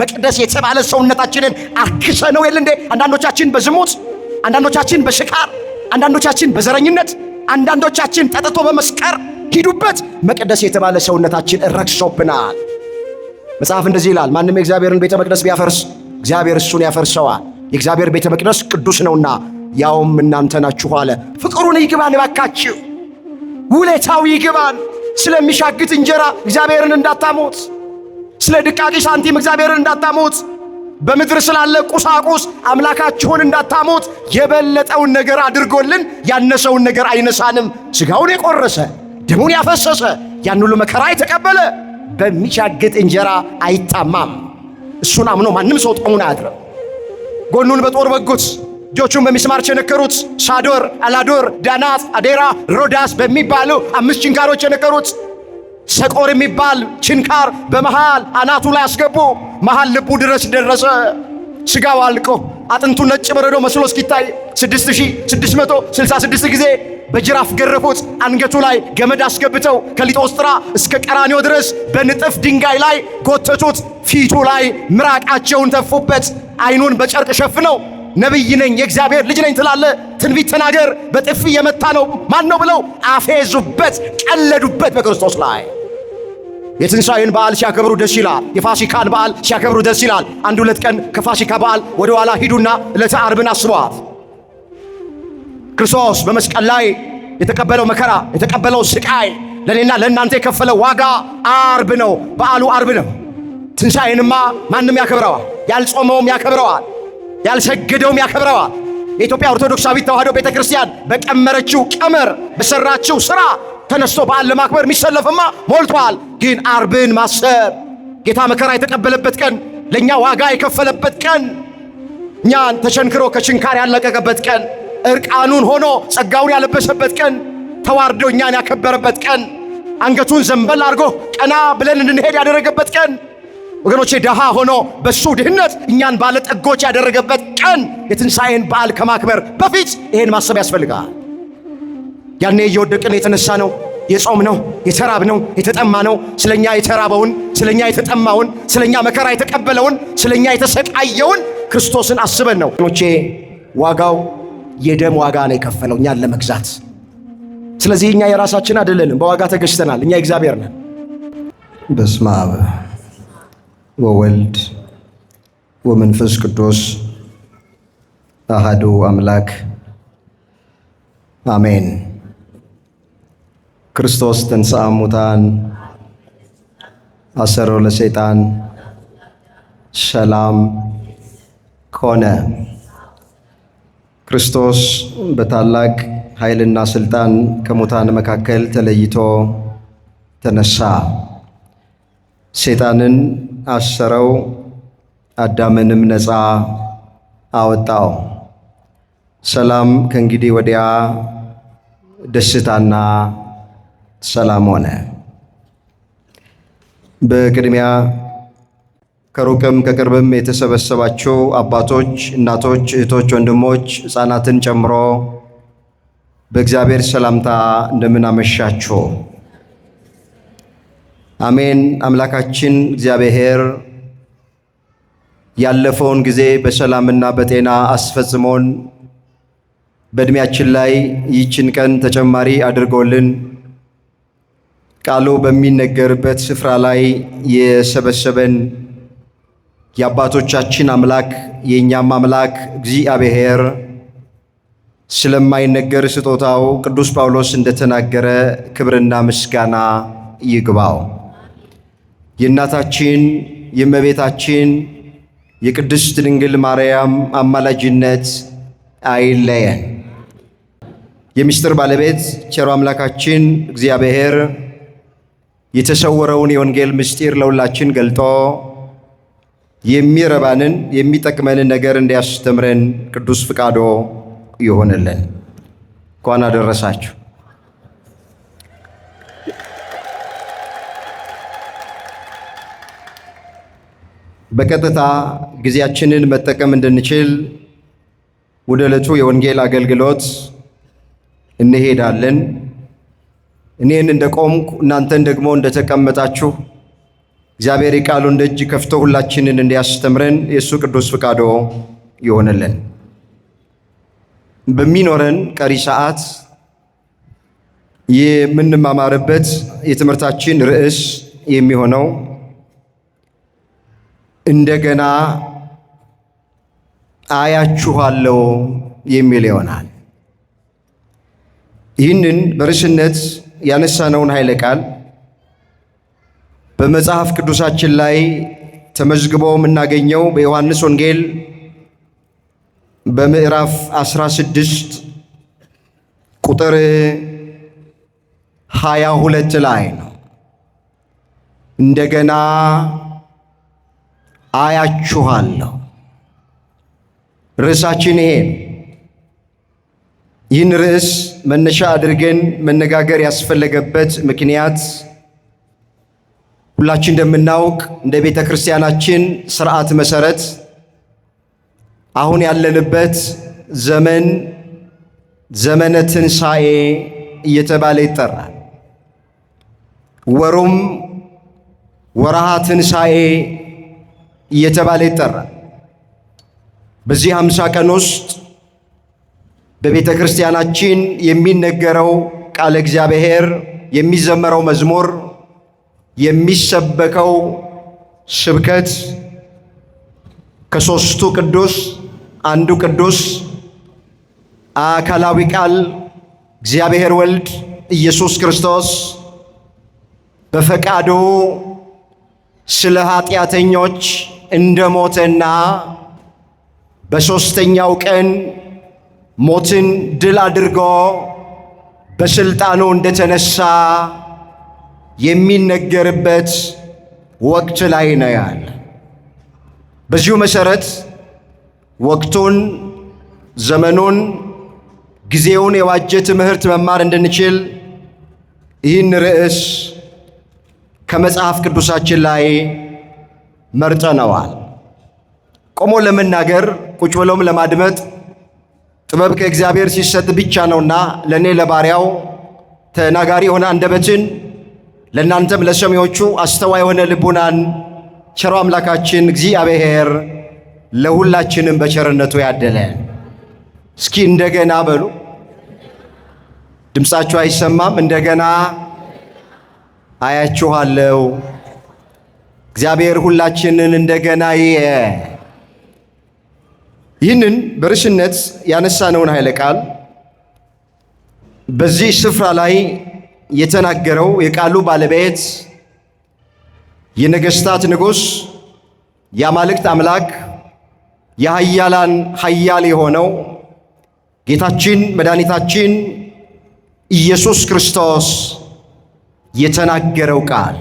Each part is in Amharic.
መቅደስ የተባለ ሰውነታችንን አርክሰነው የለ እንዴ? አንዳንዶቻችን በዝሙት፣ አንዳንዶቻችን በስካር፣ አንዳንዶቻችን በዘረኝነት፣ አንዳንዶቻችን ጠጥቶ በመስከር ሂዱበት መቅደስ የተባለ ሰውነታችን ረክሶብናል። መጽሐፍ እንደዚህ ይላል፣ ማንም የእግዚአብሔርን ቤተ መቅደስ ቢያፈርስ እግዚአብሔር እሱን ያፈርሰዋል። የእግዚአብሔር ቤተ መቅደስ ቅዱስ ነውና ያውም እናንተ ናችሁ አለ። ፍቅሩን ይግባን እባካችሁ፣ ውለታው ይግባን። ስለሚሻግት እንጀራ እግዚአብሔርን እንዳታሞት፣ ስለ ድቃቂ ሳንቲም እግዚአብሔርን እንዳታሞት፣ በምድር ስላለ ቁሳቁስ አምላካችሁን እንዳታሞት። የበለጠውን ነገር አድርጎልን ያነሰውን ነገር አይነሳንም። ሥጋውን የቆረሰ ደሙን ያፈሰሰ ያን ሁሉ መከራ የተቀበለ በሚሻግት እንጀራ አይታማም። እሱን አምኖ ማንም ሰው ጦሙን አያድርም። ጎኑን በጦር ወጉት፣ እጆቹን በሚስማር ቸነከሩት። ሳዶር፣ አላዶር፣ ዳናት፣ አዴራ፣ ሮዳስ በሚባሉ 5 ችንካሮች ቸነከሩት። ሰቆር የሚባል ችንካር በመሃል አናቱ ላይ አስገቡ። መሃል ልቡ ድረስ ደረሰ። ሥጋው አልቆ አጥንቱ ነጭ በረዶ መስሎ እስኪታይ 6666 ጊዜ በጅራፍ ገረፉት። አንገቱ ላይ ገመድ አስገብተው ከሊጦስጥራ እስከ ቀራንዮ ድረስ በንጥፍ ድንጋይ ላይ ጎተቱት። ፊቱ ላይ ምራቃቸውን ተፉበት። ዓይኑን በጨርቅ ሸፍነው ነቢይ ነኝ የእግዚአብሔር ልጅ ነኝ ትላለ፣ ትንቢት ተናገር፣ በጥፊ የመታ ነው ማን ነው ብለው አፌዙበት፣ ቀለዱበት በክርስቶስ ላይ። የትንሣኤን በዓል ሲያከብሩ ደስ ይላል። የፋሲካን በዓል ሲያከብሩ ደስ ይላል። 1-2 ቀን ከፋሲካ በዓል ወደ ኋላ ሂዱና ዕለተ ዓርብን አስቧት። ክርስቶስ በመስቀል ላይ የተቀበለው መከራ፣ የተቀበለው ስቃይ፣ ለኔና ለእናንተ የከፈለው ዋጋ ዓርብ ነው። በዓሉ ዓርብ ነው። ትንሣኤንማ ማንም ያከብረዋል። ያልጾመውም ያከብረዋል፣ ያልሰገደውም ያከብረዋል። የኢትዮጵያ ኦርቶዶክሳዊት ተዋሕዶ ቤተ ክርስቲያን በቀመረችው ቀመር በሰራችው ሥራ ተነስቶ በዓል ለማክበር የሚሰለፍማ ሞልቷል። ግን ዓርብን ማሰብ ጌታ መከራ የተቀበለበት ቀን፣ ለእኛ ዋጋ የከፈለበት ቀን፣ እኛን ተቸንክሮ ከችንካር ያለቀቀበት ቀን፣ እርቃኑን ሆኖ ጸጋውን ያለበሰበት ቀን፣ ተዋርዶ እኛን ያከበረበት ቀን፣ አንገቱን ዘንበል አድርጎ ቀና ብለን እንድንሄድ ያደረገበት ቀን፣ ወገኖቼ ደሃ ሆኖ በሱ ድህነት እኛን ባለጠጎች ያደረገበት ቀን። የትንሣኤን በዓል ከማክበር በፊት ይሄን ማሰብ ያስፈልጋል። ያኔ እየወደቅን የተነሳ ነው፣ የጾም ነው፣ የተራብ ነው፣ የተጠማ ነው። ስለኛ የተራበውን፣ ስለኛ የተጠማውን፣ ስለኛ መከራ የተቀበለውን፣ ስለኛ የተሰቃየውን ክርስቶስን አስበን ነው። ወገኖቼ ዋጋው የደም ዋጋ ነው የከፈለው እኛን ለመግዛት። ስለዚህ እኛ የራሳችን አይደለንም፣ በዋጋ ተገዝተናል። እኛ እግዚአብሔር ነን። በስመ አብ ወወልድ ወመንፈስ ቅዱስ አሐዱ አምላክ አሜን። ክርስቶስ ተንሥአ እሙታን አሰሮ ለሰይጣን ሰላም ኮነ። ክርስቶስ በታላቅ ኃይልና ሥልጣን ከሙታን መካከል ተለይቶ ተነሳ። ሰይጣንን አሰረው፣ አዳምንም ነፃ አወጣው። ሰላም ከእንግዲህ ወዲያ ደስታና ሰላም ሆነ። በቅድሚያ ከሩቅም ከቅርብም የተሰበሰባችሁ አባቶች፣ እናቶች፣ እህቶች፣ ወንድሞች፣ ሕፃናትን ጨምሮ በእግዚአብሔር ሰላምታ እንደምን አመሻችሁ። አሜን። አምላካችን እግዚአብሔር ያለፈውን ጊዜ በሰላምና በጤና አስፈጽሞን በዕድሜያችን ላይ ይህችን ቀን ተጨማሪ አድርጎልን ቃሉ በሚነገርበት ስፍራ ላይ የሰበሰበን የአባቶቻችን አምላክ የእኛም አምላክ እግዚአብሔር ስለማይነገር ስጦታው ቅዱስ ጳውሎስ እንደተናገረ ክብርና ምስጋና ይግባው። የእናታችን የእመቤታችን የቅድስት ድንግል ማርያም አማላጅነት አይለየን። የምስጢር ባለቤት ቸሩ አምላካችን እግዚአብሔር የተሰወረውን የወንጌል ምስጢር ለሁላችን ገልጦ የሚረባንን የሚጠቅመንን ነገር እንዲያስተምረን ቅዱስ ፍቃዶ ይሆንልን። እንኳን አደረሳችሁ። በቀጥታ ጊዜያችንን መጠቀም እንድንችል ወደ ዕለቱ የወንጌል አገልግሎት እንሄዳለን። እኔን እንደቆምኩ እናንተን ደግሞ እንደተቀመጣችሁ እግዚአብሔር የቃሉን ደጅ ከፍቶ ሁላችንን እንዲያስተምረን የእሱ ቅዱስ ፍቃዶ ይሆንልን። በሚኖረን ቀሪ ሰዓት የምንማማርበት የትምህርታችን ርዕስ የሚሆነው እንደገና አያችኋለሁ የሚል ይሆናል። ይህንን በርዕስነት ያነሳነውን ኃይለ ቃል በመጽሐፍ ቅዱሳችን ላይ ተመዝግቦ የምናገኘው በዮሐንስ ወንጌል በምዕራፍ 16 ቁጥር 22 ላይ ነው። እንደገና አያችኋለሁ። ርዕሳችን ይሄ። ይህን ርዕስ መነሻ አድርገን መነጋገር ያስፈለገበት ምክንያት ሁላችን እንደምናውቅ እንደ ቤተ ክርስቲያናችን ሥርዓት መሠረት አሁን ያለንበት ዘመን ዘመነ ትንሣኤ እየተባለ ይጠራል። ወሩም ወርሃ ትንሣኤ እየተባለ ይጠራል። በዚህ 50 ቀን ውስጥ በቤተ ክርስቲያናችን የሚነገረው ቃለ እግዚአብሔር፣ የሚዘመረው መዝሙር፣ የሚሰበከው ስብከት ከሦስቱ ቅዱስ አንዱ ቅዱስ አካላዊ ቃል እግዚአብሔር ወልድ ኢየሱስ ክርስቶስ በፈቃዱ ስለ ኃጢአተኞች እንደሞተና በሦስተኛው ቀን ሞትን ድል አድርጎ በሥልጣኑ እንደተነሳ የሚነገርበት ወቅት ላይ ነው ያለ። በዚሁ መሠረት ወቅቱን፣ ዘመኑን፣ ጊዜውን የዋጀ ትምህርት መማር እንድንችል ይህን ርዕስ ከመጽሐፍ ቅዱሳችን ላይ መርጠነዋል። ቆሞ ለመናገር ቁጭ ብሎም ለማድመጥ ጥበብ ከእግዚአብሔር ሲሰጥ ብቻ ነውና ለእኔ ለባሪያው ተናጋሪ የሆነ አንደበትን ለእናንተም ለሰሚዎቹ አስተዋይ የሆነ ልቡናን ቸሮ አምላካችን እግዚአብሔር ለሁላችንም በቸርነቱ ያደለን። እስኪ እንደገና በሉ። ድምፃችሁ አይሰማም? እንደገና አያችኋለሁ። እግዚአብሔር ሁላችንን እንደገና ይህንን በርዕስነት ያነሳነውን ኃይለ ቃል በዚህ ስፍራ ላይ የተናገረው የቃሉ ባለቤት የነገሥታት ንጉሥ የአማልክት አምላክ የኃያላን ኃያል የሆነው ጌታችን መድኃኒታችን ኢየሱስ ክርስቶስ የተናገረው ቃል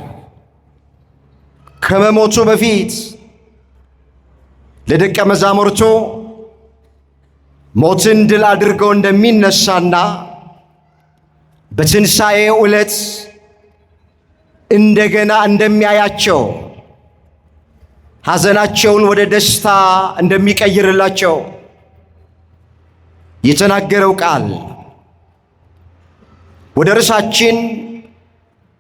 ከመሞቱ በፊት ለደቀ መዛሙርቱ ሞትን ድል አድርገው እንደሚነሳና በትንሣኤው ዕለት እንደገና እንደሚያያቸው፣ ሐዘናቸውን ወደ ደስታ እንደሚቀይርላቸው የተናገረው ቃል ወደ ርዕሳችን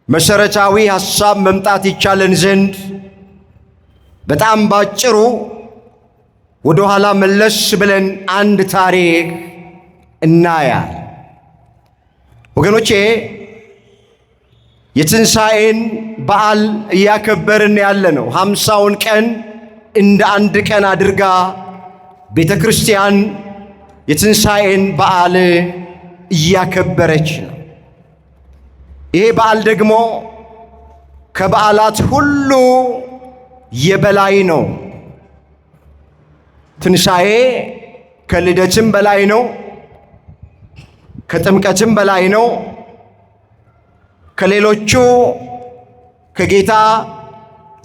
መሠረታዊ ሐሳብ መምጣት ይቻለን ዘንድ በጣም ባጭሩ ወደ ኋላ መለስ ብለን አንድ ታሪክ እናያል። ወገኖቼ የትንሣኤን በዓል እያከበርን ያለ ነው። 50ውን ቀን እንደ አንድ ቀን አድርጋ ቤተ ክርስቲያን የትንሣኤን በዓል እያከበረች ነው። ይሄ በዓል ደግሞ ከበዓላት ሁሉ የበላይ ነው። ትንሣኤ ከልደትም በላይ ነው፣ ከጥምቀትም በላይ ነው። ከሌሎቹ ከጌታ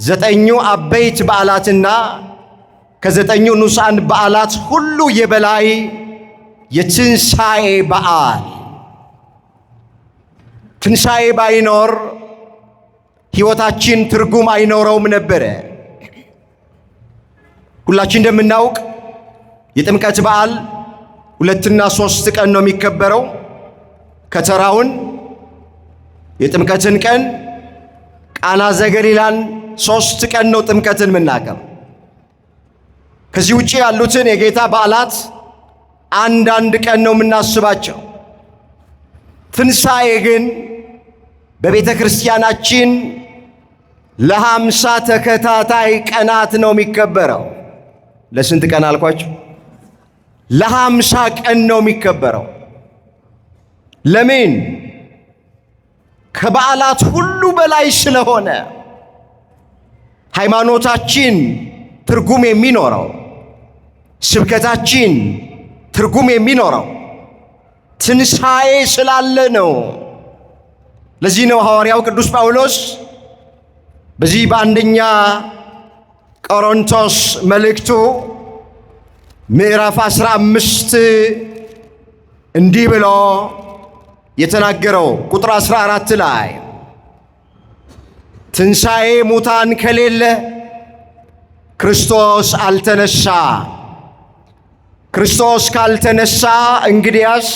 9 አበይት በዓላትና ከ9 ንዑሳን በዓላት ሁሉ የበላይ የትንሣኤ በዓል። ትንሣኤ ባይኖር ሕይወታችን ትርጉም አይኖረውም ነበረ። ሁላችን እንደምናውቅ የጥምቀት በዓል 2 እና 3 ቀን ነው የሚከበረው። ከተራውን የጥምቀትን ቀን ቃና ዘገሊላን 3 ቀን ነው ጥምቀትን የምናከብር። ከዚህ ውጪ ያሉትን የጌታ በዓላት አንዳንድ ቀን ነው የምናስባቸው። ትንሣኤ ግን በቤተ ክርስቲያናችን ለ50 ተከታታይ ቀናት ነው የሚከበረው። ለስንት ቀን አልኳችሁ? ለ50 ቀን ነው የሚከበረው። ለምን? ከበዓላት ሁሉ በላይ ስለሆነ ሃይማኖታችን ትርጉም የሚኖረው፣ ስብከታችን ትርጉም የሚኖረው ትንሣኤ ስላለ ነው። ለዚህ ነው ሐዋርያው ቅዱስ ጳውሎስ በዚህ በአንደኛ ቆሮንቶስ መልእክቱ ምዕራፍ 15 እንዲህ ብሎ የተናገረው ቁጥር 14 ላይ ትንሣኤ ሙታን ከሌለ ክርስቶስ አልተነሳ። ክርስቶስ ካልተነሳ እንግዲያስ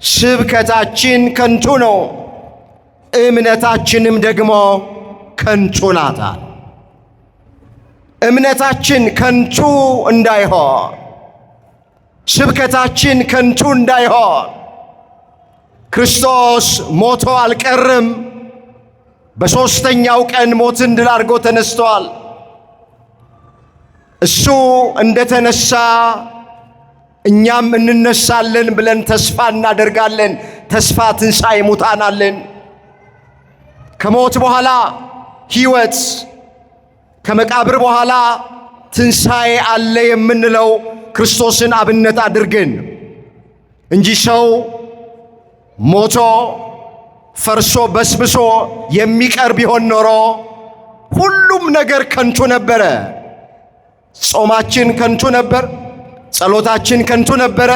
ስብከታችን ከንቱ ነው፣ እምነታችንም ደግሞ ከንቱ ናት። እምነታችን ከንቱ እንዳይሆን፣ ስብከታችን ከንቱ እንዳይሆን ክርስቶስ ሞቶ አልቀርም። በሦስተኛው ቀን ሞትን ድል አድርጎ ተነስቷል። እሱ እንደተነሳ እኛም እንነሳለን ብለን ተስፋ እናደርጋለን። ተስፋ ትንሣኤ ሙታን አለን። ከሞት በኋላ ሕይወት፣ ከመቃብር በኋላ ትንሣኤ አለ የምንለው ክርስቶስን አብነት አድርገን እንጂ ሰው ሞቶ ፈርሶ በስብሶ የሚቀር ቢሆን ኖሮ ሁሉም ነገር ከንቱ ነበረ። ጾማችን ከንቱ ነበር፣ ጸሎታችን ከንቱ ነበረ፣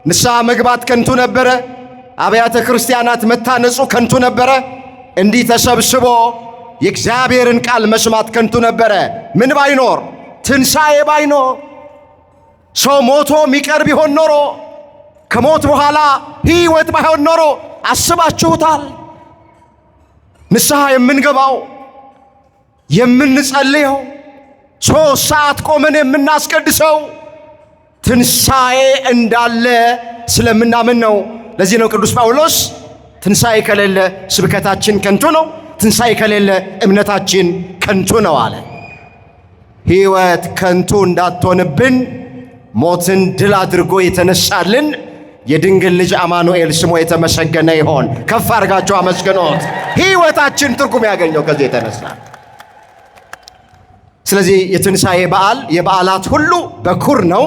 ንስሐ መግባት ከንቱ ነበረ፣ አብያተ ክርስቲያናት መታነጹ ከንቱ ነበረ። እንዲህ ተሰብስቦ የእግዚአብሔርን ቃል መስማት ከንቱ ነበረ። ምን ባይኖር? ትንሣኤ ባይኖር። ሰው ሞቶ የሚቀር ቢሆን ኖሮ፣ ከሞት በኋላ ሕይወት ባይሆን ኖሮ አስባችሁታል? ንስሐ የምንገባው የምንጸልየው 3 ሰዓት ቆመን የምናስቀድሰው ትንሣኤ እንዳለ ስለምናምን ነው። ለዚህ ነው ቅዱስ ጳውሎስ ትንሣኤ ከሌለ ስብከታችን ከንቱ ነው፣ ትንሣኤ ከሌለ እምነታችን ከንቱ ነው አለ። ሕይወት ከንቱ እንዳትሆንብን ሞትን ድል አድርጎ የተነሳልን የድንግል ልጅ አማኑኤል ስሙ የተመሰገነ ይሆን። ከፍ አድርጋችሁ አመስግኖት። ሕይወታችን ትርጉም ያገኘው ከዚህ የተነሳ። ስለዚህ የትንሣኤ በዓል የበዓላት ሁሉ በኩር ነው።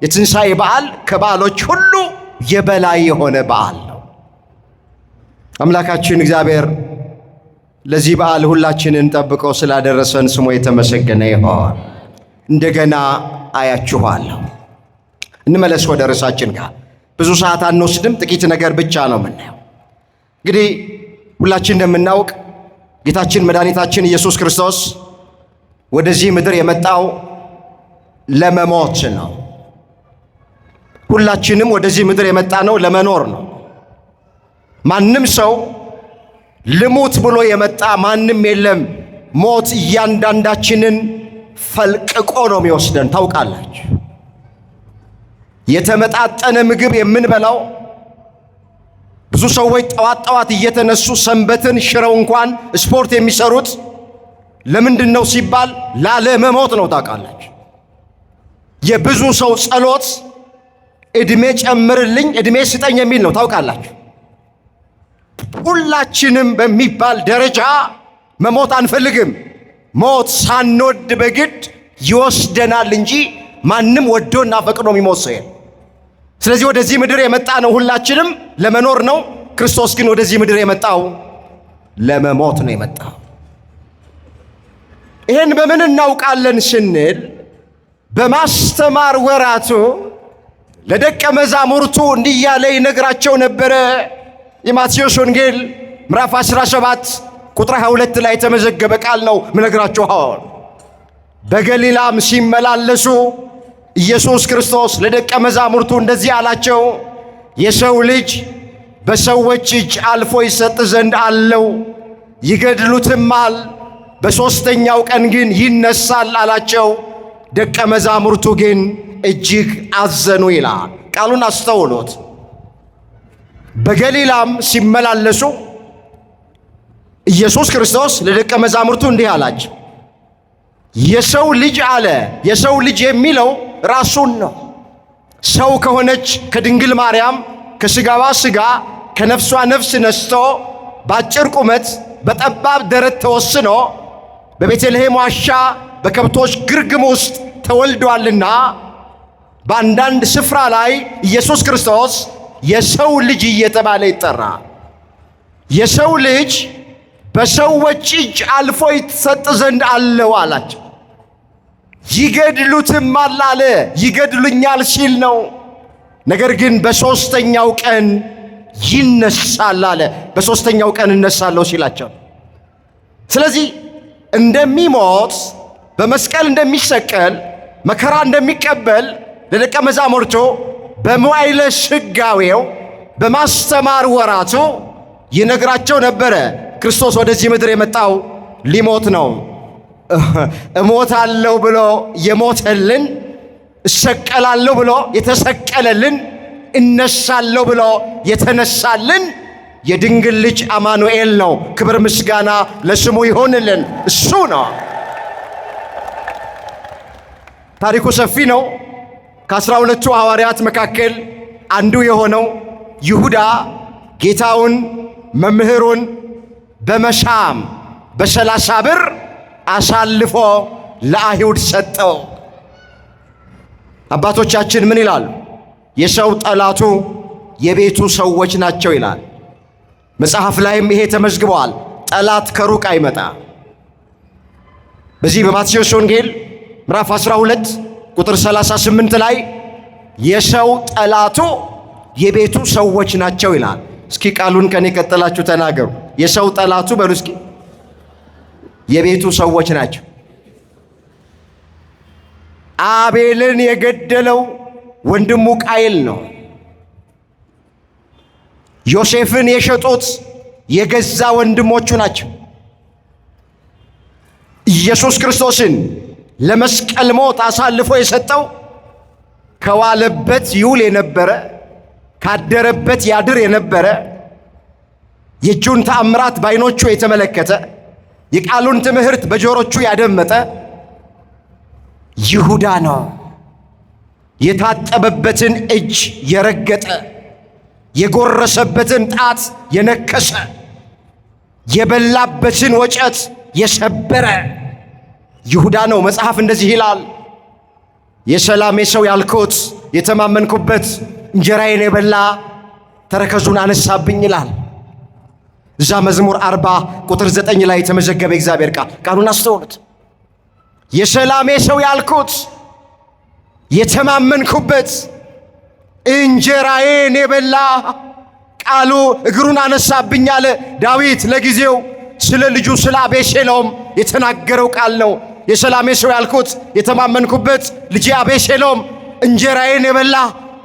የትንሣኤ በዓል ከበዓሎች ሁሉ የበላይ የሆነ በዓል ነው። አምላካችን እግዚአብሔር ለዚህ በዓል ሁላችንን ጠብቆ ስላደረሰን ስሙ የተመሰገነ ይሆን። እንደገና አያችኋለሁ። እንመለስ ወደ ርዕሳችን ጋር። ብዙ ሰዓት አንወስድም፣ ጥቂት ነገር ብቻ ነው የምናየው። እንግዲህ ሁላችን እንደምናውቅ ጌታችን መድኃኒታችን ኢየሱስ ክርስቶስ ወደዚህ ምድር የመጣው ለመሞት ነው። ሁላችንም ወደዚህ ምድር የመጣ ነው ለመኖር ነው። ማንም ሰው ልሙት ብሎ የመጣ ማንም የለም። ሞት እያንዳንዳችንን ፈልቅቆ ነው የሚወስደን። ታውቃላችሁ፣ የተመጣጠነ ምግብ የምንበላው ብዙ ሰዎች ጠዋት ጠዋት እየተነሱ ሰንበትን ሽረው እንኳን ስፖርት የሚሰሩት ለምንድን ነው ሲባል ላለመሞት ነው። ታውቃላችሁ፣ የብዙ ሰው ጸሎት እድሜ ጨምርልኝ፣ እድሜ ስጠኝ የሚል ነው። ታውቃላችሁ፣ ሁላችንም በሚባል ደረጃ መሞት አንፈልግም። ሞት ሳንወድ በግድ ይወስደናል እንጂ ማንም ወዶና ፈቅዶ የሚሞት ሰው የለም። ስለዚህ ወደዚህ ምድር የመጣ ነው ሁላችንም ለመኖር ነው። ክርስቶስ ግን ወደዚህ ምድር የመጣው ለመሞት ነው የመጣው። ይህን በምን እናውቃለን ስንል በማስተማር ወራቱ ለደቀ መዛሙርቱ እንዲህ እያለ ይነግራቸው ነበረ። የማቴዎስ ወንጌል ምዕራፍ 17 ቁጥር 22 ላይ የተመዘገበ ቃል ነው ምነግራችሁ። አሁን በገሊላም ሲመላለሱ ኢየሱስ ክርስቶስ ለደቀ መዛሙርቱ እንደዚህ አላቸው፣ የሰው ልጅ በሰዎች እጅ አልፎ ይሰጥ ዘንድ አለው፣ ይገድሉትማል፣ በሦስተኛው ቀን ግን ይነሳል አላቸው። ደቀ መዛሙርቱ ግን እጅግ አዘኑ ይላል። ቃሉን አስተውሎት። በገሊላም ሲመላለሱ ኢየሱስ ክርስቶስ ለደቀ መዛሙርቱ እንዲህ አላቸው፣ የሰው ልጅ አለ። የሰው ልጅ የሚለው ራሱን ነው። ሰው ከሆነች ከድንግል ማርያም ከሥጋዋ ሥጋ ከነፍሷ ነፍስ ነስቶ በአጭር ቁመት በጠባብ ደረት ተወስኖ በቤተልሔም ዋሻ በከብቶች ግርግም ውስጥ ተወልዷልና በአንዳንድ ስፍራ ላይ ኢየሱስ ክርስቶስ የሰው ልጅ እየተባለ ይጠራል። የሰው ልጅ በሰዎች እጅ አልፎ ይሰጥ ዘንድ አለው አላቸው። ይገድሉትማል አለ። ይገድሉኛል ሲል ነው። ነገር ግን በሦስተኛው ቀን ይነሳል አለ። በሦስተኛው ቀን እነሳለሁ ሲላቸው፣ ስለዚህ እንደሚሞት በመስቀል እንደሚሰቀል መከራ እንደሚቀበል ለደቀ መዛሙርቱ በመዋዕለ ሥጋዌው በማስተማር ወራቱ ይነግራቸው ነበረ። ክርስቶስ ወደዚህ ምድር የመጣው ሊሞት ነው። እሞታለሁ ብሎ የሞተልን፣ እሰቀላለሁ ብሎ የተሰቀለልን፣ እነሳለሁ ብሎ የተነሳልን የድንግል ልጅ አማኑኤል ነው። ክብር ምስጋና ለስሙ ይሆንልን። እሱ ነው። ታሪኩ ሰፊ ነው። ከ12ቱ ሐዋርያት መካከል አንዱ የሆነው ይሁዳ ጌታውን መምህሩን በመሻም በ30 ብር አሳልፎ ለአይሁድ ሰጠው። አባቶቻችን ምን ይላሉ? የሰው ጠላቱ የቤቱ ሰዎች ናቸው ይላል። መጽሐፍ ላይም ይሄ ተመዝግበዋል። ጠላት ከሩቅ አይመጣ። በዚህ በማቴዎስ ወንጌል ምዕራፍ 12 ቁጥር 38 ላይ የሰው ጠላቱ የቤቱ ሰዎች ናቸው ይላል። እስኪ ቃሉን ከኔ ቀጥላችሁ ተናገሩ። የሰው ጠላቱ በሉ እስኪ የቤቱ ሰዎች ናቸው። አቤልን የገደለው ወንድሙ ቃየል ነው። ዮሴፍን የሸጡት የገዛ ወንድሞቹ ናቸው። ኢየሱስ ክርስቶስን ለመስቀል ሞት አሳልፎ የሰጠው ከዋለበት ይውል የነበረ ካደረበት ያድር የነበረ የእጁን ተአምራት በዓይኖቹ የተመለከተ የቃሉን ትምህርት በጆሮቹ ያደመጠ ይሁዳ ነው። የታጠበበትን እጅ የረገጠ የጎረሰበትን ጣት የነከሰ የበላበትን ወጨት የሰበረ ይሁዳ ነው። መጽሐፍ እንደዚህ ይላል፣ የሰላሜ ሰው ያልኩት የተማመንኩበት እንጀራዬን የበላ ተረከዙን አነሳብኝ ይላል። እዛ መዝሙር 40 ቁጥር 9 ላይ የተመዘገበ እግዚአብሔር ቃል። ቃሉን አስተውሉት። የሰላሜ ሰው ያልኩት የተማመንኩበት እንጀራዬን የበላ ቃሉ እግሩን አነሳብኝ አለ። ዳዊት ለጊዜው ስለ ልጁ ስለ አቤሴሎም የተናገረው ቃል ነው። የሰላሜ ሰው ያልኩት የተማመንኩበት ልጄ አቤሴሎም እንጀራዬን የበላ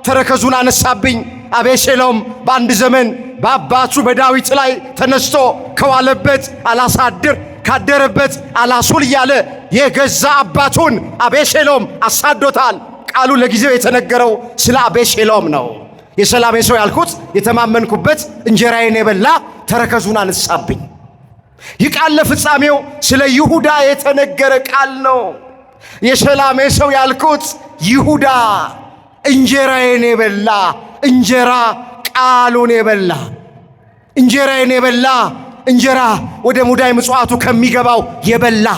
ተረከዙን አነሳብኝ። አቤሴሎም በአንድ ዘመን በአባቱ በዳዊት ላይ ተነስቶ ከዋለበት አላሳድር ካደረበት አላሱል እያለ የገዛ አባቱን አቤሴሎም አሳዶታል። ቃሉ ለጊዜው የተነገረው ስለ አቤሴሎም ነው። የሰላሜ ሰው ያልኩት የተማመንኩበት እንጀራዬን የበላ ተረከዙን አነሳብኝ። ይህ ቃል ለፍጻሜው ስለ ይሁዳ የተነገረ ቃል ነው። የሰላሜ ሰው ያልኩት ይሁዳ እንጀራዬን የበላ እንጀራ ቃሉን የበላ እንጀራዬን የበላ እንጀራ ወደ ሙዳይ ምጽዋቱ ከሚገባው የበላ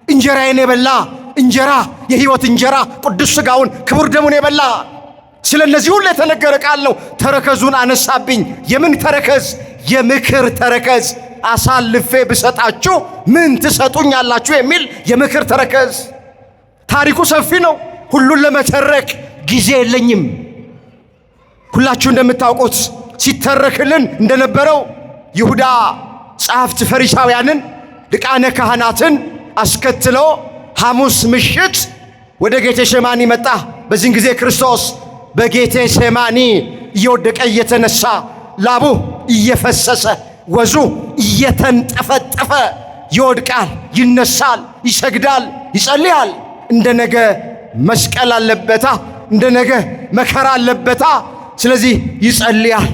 እንጀራዬን የበላ እንጀራ የሕይወት እንጀራ ቅዱስ ሥጋውን ክቡር ደሙን የበላ ስለ እነዚህ ሁሉ የተነገረ ቃል ነው። ተረከዙን አነሳብኝ። የምን ተረከዝ? የምክር ተረከዝ። አሳልፌ ብሰጣችሁ ምን ትሰጡኛላችሁ የሚል የምክር ተረከዝ። ታሪኩ ሰፊ ነው። ሁሉን ለመተረክ ጊዜ የለኝም። ሁላችሁ እንደምታውቁት ሲተረክልን እንደነበረው ይሁዳ ጸሐፍት ፈሪሳውያንን ሊቃነ ካህናትን አስከትሎ ሐሙስ ምሽት ወደ ጌቴሴማኒ መጣ። በዚህን ጊዜ ክርስቶስ በጌቴሴማኒ እየወደቀ እየተነሳ ላቡ እየፈሰሰ ወዙ እየተንጠፈጠፈ ይወድቃል፣ ይነሳል፣ ይሰግዳል፣ ይጸልያል። እንደ ነገ መስቀል አለበታ፣ እንደ ነገ መከራ አለበታ። ስለዚህ ይጸልያል፣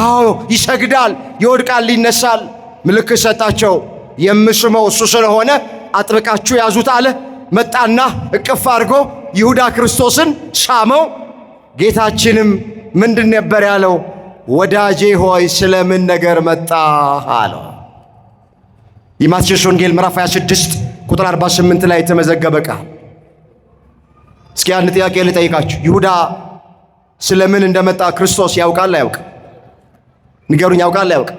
አዎ ይሰግዳል፣ ይወድቃል፣ ይነሳል። ምልክት ሰጣቸው። የምስመው እሱ ስለሆነ አጥብቃችሁ ያዙት አለ። መጣና እቅፍ አድርጎ ይሁዳ ክርስቶስን ሳመው። ጌታችንም ምንድን ነበር ያለው? ወዳጄ ሆይ ስለምን ነገር መጣ አለው። የማቴዎስ ወንጌል ምዕራፍ 26 ቁጥር 48 ላይ የተመዘገበ ቃል። እስኪ አንድ ጥያቄ ልጠይቃችሁ። ይሁዳ ስለምን እንደመጣ ክርስቶስ ያውቃል አያውቅ? ንገሩኝ። ያውቃል አያውቅ?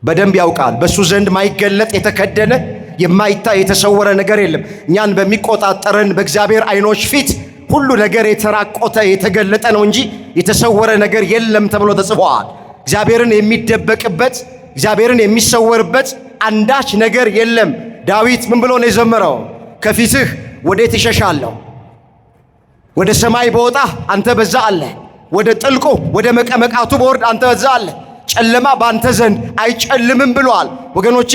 በደንብ ያውቃል። በሱ ዘንድ ማይገለጥ የተከደነ የማይታይ የተሰወረ ነገር የለም። እኛን በሚቆጣጠረን በእግዚአብሔር ዓይኖች ፊት ሁሉ ነገር የተራቆተ የተገለጠ ነው እንጂ የተሰወረ ነገር የለም ተብሎ ተጽፏል። እግዚአብሔርን የሚደበቅበት እግዚአብሔርን የሚሰወርበት አንዳች ነገር የለም። ዳዊት ምን ብሎ ነው የዘመረው? ከፊትህ ወዴት እሸሻለሁ? ወደ ሰማይ በወጣ አንተ በዛ አለ። ወደ ጥልቁ ወደ መቀመቃቱ በወርድ አንተ በዛ አለ። ጨለማ በአንተ ዘንድ አይጨልምም ብሏል። ወገኖቼ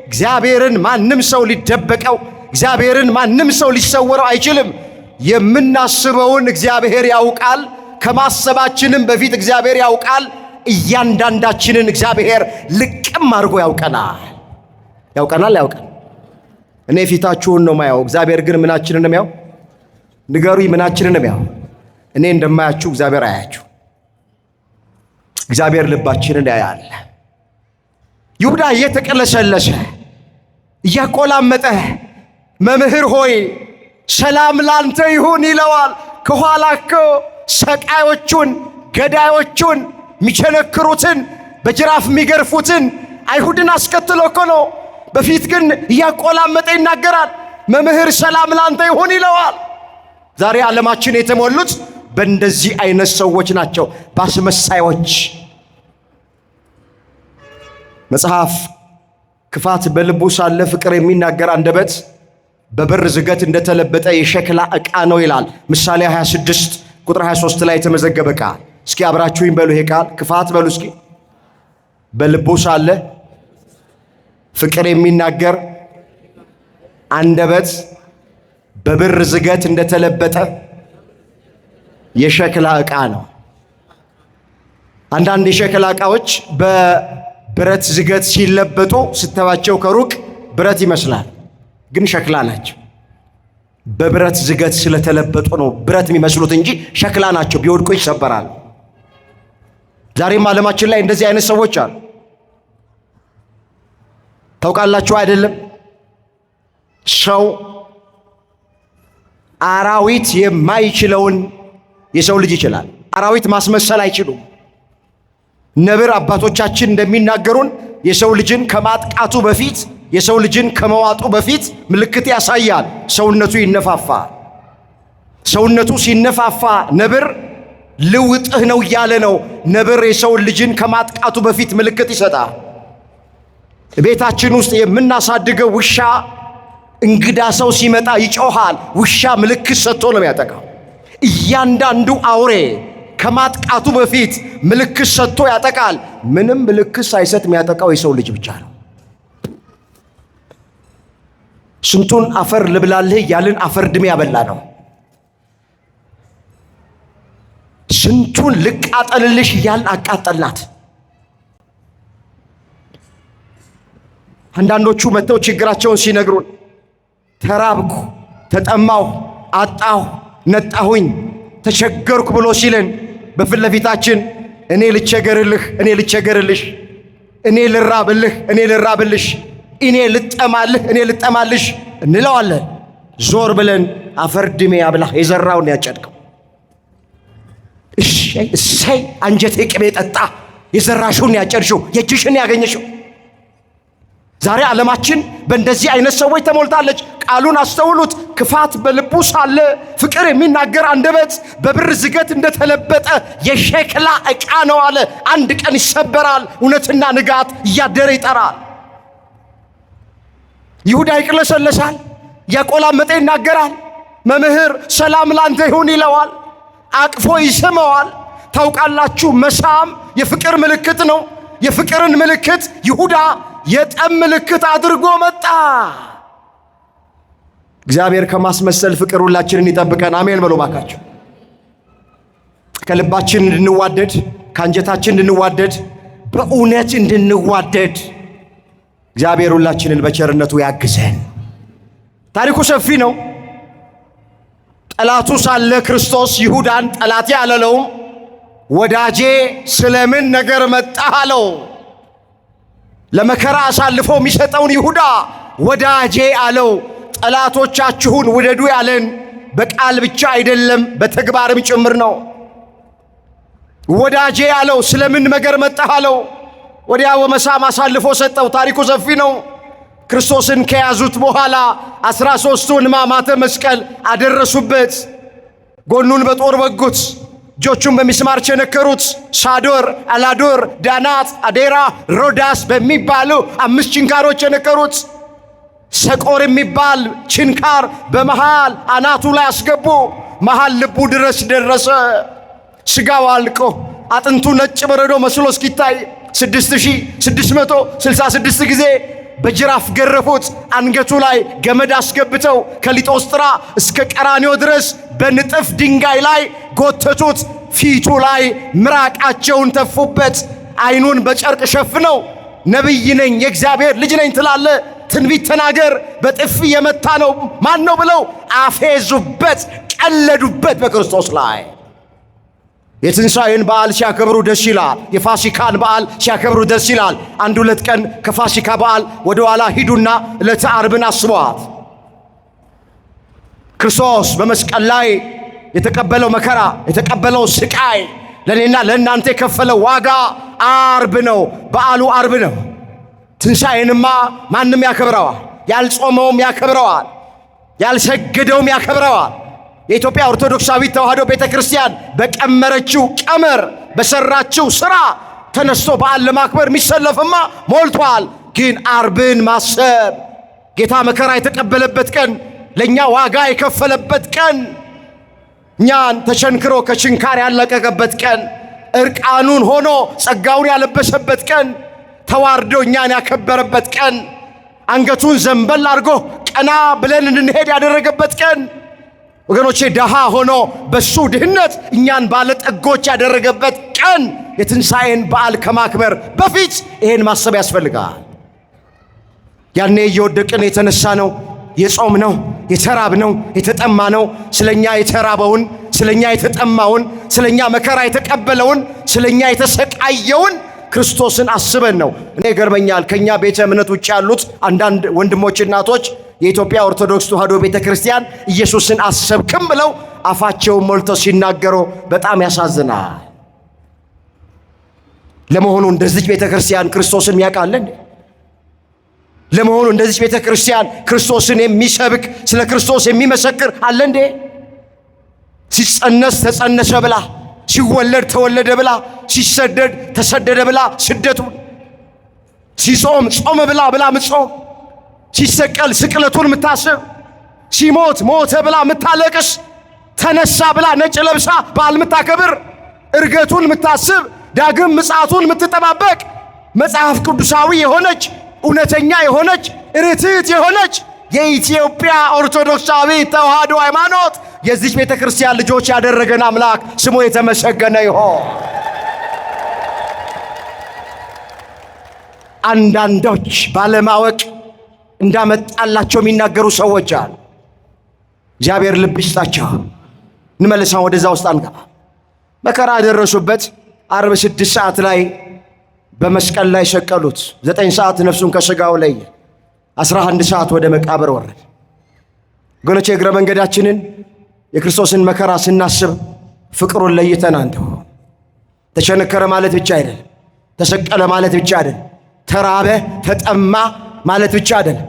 እግዚአብሔርን ማንም ሰው ሊደበቀው፣ እግዚአብሔርን ማንም ሰው ሊሰወረው አይችልም። የምናስበውን እግዚአብሔር ያውቃል። ከማሰባችንም በፊት እግዚአብሔር ያውቃል። እያንዳንዳችንን እግዚአብሔር ልቅም አድርጎ ያውቀናል። ያውቀን። እኔ ፊታችሁን ነው ማያው፣ እግዚአብሔር ግን ምናችንን ነው ያው? ንገሩኝ፣ ምናችንን ነው ያው? እኔ እንደማያችሁ እግዚአብሔር አያችሁ። እግዚአብሔር ልባችንን ያያል። ይሁዳ እየተቀለሰለሰ እያቆላመጠ መምህር ሆይ ሰላም ላንተ ይሁን ይለዋል። ከኋላ እኮ ሰቃዮቹን፣ ገዳዮቹን፣ የሚቸነክሩትን፣ በጅራፍ የሚገርፉትን አይሁድን አስከትሎ እኮ ነው። በፊት ግን እያቆላመጠ ይናገራል። መምህር ሰላም ላንተ ይሁን ይለዋል። ዛሬ ዓለማችን የተሞሉት በእንደዚህ አይነት ሰዎች ናቸው፣ በአስመሳዮች። መጽሐፍ ክፋት በልቡ ሳለ ፍቅር የሚናገር አንደበት በብር ዝገት እንደተለበጠ የሸክላ ዕቃ ነው ይላል። ምሳሌ 26 ቁጥር 23 ላይ የተመዘገበ ቃል። እስኪ አብራችሁኝ በሉ። ይሄ ቃል ክፋት በሉ እስኪ። በልቡ ሳለ ፍቅር የሚናገር አንደበት በብር ዝገት እንደተለበጠ የሸክላ ዕቃ ነው። አንዳንድ የሸክላ ዕቃዎች በብረት ዝገት ሲለበጡ ስተባቸው ከሩቅ ብረት ይመስላል፣ ግን ሸክላ ናቸው። በብረት ዝገት ስለተለበጡ ነው ብረት የሚመስሉት እንጂ ሸክላ ናቸው። ቢወድቁ ይሰበራል። ዛሬም ዓለማችን ላይ እንደዚህ አይነት ሰዎች አሉ። ታውቃላችሁ አይደለም? ሰው አራዊት የማይችለውን የሰው ልጅ ይችላል። አራዊት ማስመሰል አይችሉም። ነብር አባቶቻችን እንደሚናገሩን የሰው ልጅን ከማጥቃቱ በፊት የሰው ልጅን ከመዋጡ በፊት ምልክት ያሳያል። ሰውነቱ ይነፋፋል። ሰውነቱ ሲነፋፋ ነብር ልውጥህ ነው እያለ ነው። ነብር የሰው ልጅን ከማጥቃቱ በፊት ምልክት ይሰጣል። ቤታችን ውስጥ የምናሳድገው ውሻ እንግዳ ሰው ሲመጣ ይጮሃል። ውሻ ምልክት ሰጥቶ ነው ያጠቃው። እያንዳንዱ አውሬ ከማጥቃቱ በፊት ምልክት ሰጥቶ ያጠቃል። ምንም ምልክት ሳይሰጥ የሚያጠቃው የሰው ልጅ ብቻ ነው። ስንቱን አፈር ልብላልህ እያልን አፈር ድሜ ያበላ ነው። ስንቱን ልቃጠልልሽ እያልን አቃጠልናት። አንዳንዶቹ መጥተው ችግራቸውን ሲነግሩን ተራብኩ፣ ተጠማሁ፣ አጣሁ፣ ነጣሁኝ፣ ተቸገርኩ ብሎ ሲለን በፊት ለፊታችን እኔ ልቸገርልህ፣ እኔ ልቸገርልሽ፣ እኔ ልራብልህ፣ እኔ ልራብልሽ፣ እኔ ልጠማልህ፣ እኔ ልጠማልሽ እንለዋለን። ዞር ብለን አፈር ድሜ ያብላህ የዘራውን ያጨድከው። እሰይ አንጀቴ ቅቤ ጠጣ፣ የዘራሽውን ያጨድሽው፣ የእጅሽን ያገኘሽው። ዛሬ ዓለማችን በእንደዚህ አይነት ሰዎች ተሞልታለች። ቃሉን አስተውሉት። ክፋት በልቡ ሳለ ፍቅር የሚናገር አንደበት በብር ዝገት እንደተለበጠ የሸክላ ዕቃ ነው አለ። አንድ ቀን ይሰበራል። እውነትና ንጋት እያደረ ይጠራል። ይሁዳ ይቅለሰለሳል፣ ያቆላመጠ ይናገራል። መምህር ሰላም ላንተ ይሁን ይለዋል። አቅፎ ይስመዋል። ታውቃላችሁ፣ መሳም የፍቅር ምልክት ነው። የፍቅርን ምልክት ይሁዳ የጠብ ምልክት አድርጎ መጣ። እግዚአብሔር ከማስመሰል ፍቅር ሁላችንን ይጠብቀን። አሜን በሉ ባካችሁ። ከልባችን እንድንዋደድ፣ ከአንጀታችን እንድንዋደድ፣ በእውነት እንድንዋደድ እግዚአብሔር ሁላችንን በቸርነቱ ያግዘን። ታሪኩ ሰፊ ነው። ጠላቱ ሳለ ክርስቶስ ይሁዳን ጠላቴ አላለውም። ወዳጄ ስለምን ነገር መጣህ አለው። ለመከራ አሳልፎ የሚሰጠውን ይሁዳ ወዳጄ አለው። ጠላቶቻችሁን ውደዱ ያለን በቃል ብቻ አይደለም በተግባርም ጭምር ነው። ወዳጄ አለው። ስለምን ነገር መጣህ አለው። ወዲያው በመሳም አሳልፎ ሰጠው። ታሪኩ ሰፊ ነው። ክርስቶስን ከያዙት በኋላ 13ቱን ሕማማተ መስቀል አደረሱበት። ጎኑን በጦር ወጉት። እጆቹን በሚስማር ቸነከሩት። ሳዶር፣ አላዶር፣ ዳናት፣ አዴራ፣ ሮዳስ በሚባሉ 5 ችንካሮች ቸነከሩት። ሰቆር የሚባል ችንካር በመሃል አናቱ ላይ አስገቡ። መሃል ልቡ ድረስ ደረሰ። ስጋው አልቆ አጥንቱ ነጭ በረዶ መስሎ እስኪታይ 6666 ጊዜ በጅራፍ ገረፉት። አንገቱ ላይ ገመድ አስገብተው ከሊጦስጥራ እስከ ቀራንዮ ድረስ በንጥፍ ድንጋይ ላይ ጎተቱት። ፊቱ ላይ ምራቃቸውን ተፉበት። አይኑን በጨርቅ ሸፍነው ነቢይ ነኝ የእግዚአብሔር ልጅ ነኝ ትላለ፣ ትንቢት ተናገር፣ በጥፊ የመታ ነው ማን ነው ብለው አፌዙበት፣ ቀለዱበት በክርስቶስ ላይ። የትንሣኤን በዓል ሲያከብሩ ደስ ይላል። የፋሲካን በዓል ሲያከብሩ ደስ ይላል። 1-2 ቀን ከፋሲካ በዓል ወደ ኋላ ሂዱና ዕለተ ዓርብን አስቧት። ክርስቶስ በመስቀል ላይ የተቀበለው መከራ፣ የተቀበለው ስቃይ፣ ለኔና ለእናንተ የከፈለው ዋጋ ዓርብ ነው። በዓሉ ዓርብ ነው። ትንሣኤንማ ማንም ያከብረዋል። ያልጾመውም ያከብረዋል። ያልሰገደውም ያከብረዋል። የኢትዮጵያ ኦርቶዶክሳዊት ተዋሕዶ ቤተ ክርስቲያን በቀመረችው ቀመር በሰራችው ሥራ ተነስቶ በዓል ለማክበር የሚሰለፍማ ሞልቷል። ግን ዓርብን ማሰብ ጌታ መከራ የተቀበለበት ቀን፣ ለእኛ ዋጋ የከፈለበት ቀን፣ እኛን ተቸንክሮ ከችንካር ያለቀቀበት ቀን፣ እርቃኑን ሆኖ ጸጋውን ያለበሰበት ቀን፣ ተዋርዶ እኛን ያከበረበት ቀን፣ አንገቱን ዘንበል አድርጎ ቀና ብለን እንድንሄድ ያደረገበት ቀን፣ ወገኖቼ ደሃ ሆኖ በሱ ድህነት እኛን ባለጠጎች ያደረገበት ቀን። የትንሣኤን በዓል ከማክበር በፊት ይሄን ማሰብ ያስፈልጋል። ያኔ እየወደቅን የተነሳ ነው፣ የጾም ነው፣ የተራብ ነው፣ የተጠማ ነው። ስለኛ የተራበውን፣ ስለኛ የተጠማውን፣ ስለኛ መከራ የተቀበለውን፣ ስለኛ የተሰቃየውን ክርስቶስን አስበን ነው። እኔ ገርመኛል። ከኛ ቤተ እምነት ውጭ ያሉት አንዳንድ ወንድሞች እናቶች የኢትዮጵያ ኦርቶዶክስ ተዋሕዶ ቤተ ክርስቲያን ኢየሱስን አሰብክም ብለው አፋቸውን ሞልተው ሲናገሩ በጣም ያሳዝናል። ለመሆኑ እንደዚህ ቤተ ክርስቲያን ክርስቶስን ያውቃል እንዴ? ለመሆኑ እንደዚህ ቤተ ክርስቲያን ክርስቶስን የሚሰብክ ስለ ክርስቶስ የሚመሰክር አለ እንዴ? ሲጸነስ ተጸነሰ ብላ፣ ሲወለድ ተወለደ ብላ፣ ሲሰደድ ተሰደደ ብላ ስደቱን፣ ሲጾም ጾመ ብላ ምጾም፣ ሲሰቀል ስቅለቱን የምታስብ፣ ሲሞት ሞተ ብላ የምታለቅስ፣ ተነሳ ብላ ነጭ ለብሳ በዓል የምታከብር፣ እርገቱን የምታስብ፣ ዳግም ምጽአቱን የምትጠባበቅ፣ መጽሐፍ ቅዱሳዊ የሆነች እውነተኛ የሆነች ርትዕት የሆነች የኢትዮጵያ ኦርቶዶክሳዊ ተዋሕዶ ሃይማኖት የዚህ ቤተ ክርስቲያን ልጆች ያደረገን አምላክ ስሙ የተመሰገነ ይሁን። አንዳንዶች ባለማወቅ እንዳመጣላቸው የሚናገሩ ሰዎች አሉ። እግዚአብሔር ልብ ይስጣቸው። እንመልሳን፣ ወደዛ ውስጥ አንገባ። መከራ ያደረሱበት ዓርብ 6 ሰዓት ላይ በመስቀል ላይ ሰቀሉት። 9 ሰዓት ነፍሱን ከሥጋው ለየ። 11 ሰዓት ወደ መቃብር ወረደ። ወገኖቼ እግረ መንገዳችንን የክርስቶስን መከራ ስናስብ ፍቅሩን ለይተን አንተው። ተቸነከረ ማለት ብቻ አይደለም። ተሰቀለ ማለት ብቻ አይደለም። ተራበ ተጠማ ማለት ብቻ አይደለም።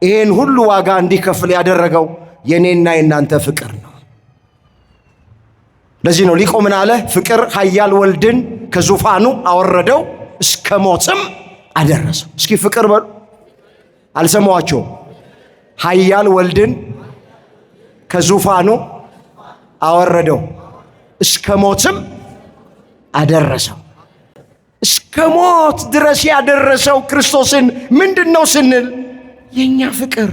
ይሄን ሁሉ ዋጋ እንዲከፍል ያደረገው የኔና የናንተ ፍቅር ነው። ለዚህ ነው ሊቁ ምን አለ? ፍቅር ኃያል ወልድን ከዙፋኑ አወረደው እስከ ሞትም አደረሰው። እስኪ ፍቅር በሉ። አልሰማዋቸውም? ኃያል ወልድን ከዙፋኑ አወረደው እስከ ሞትም አደረሰው። እስከ ሞት ድረስ ያደረሰው ክርስቶስን ምንድነው ስንል የኛ ፍቅር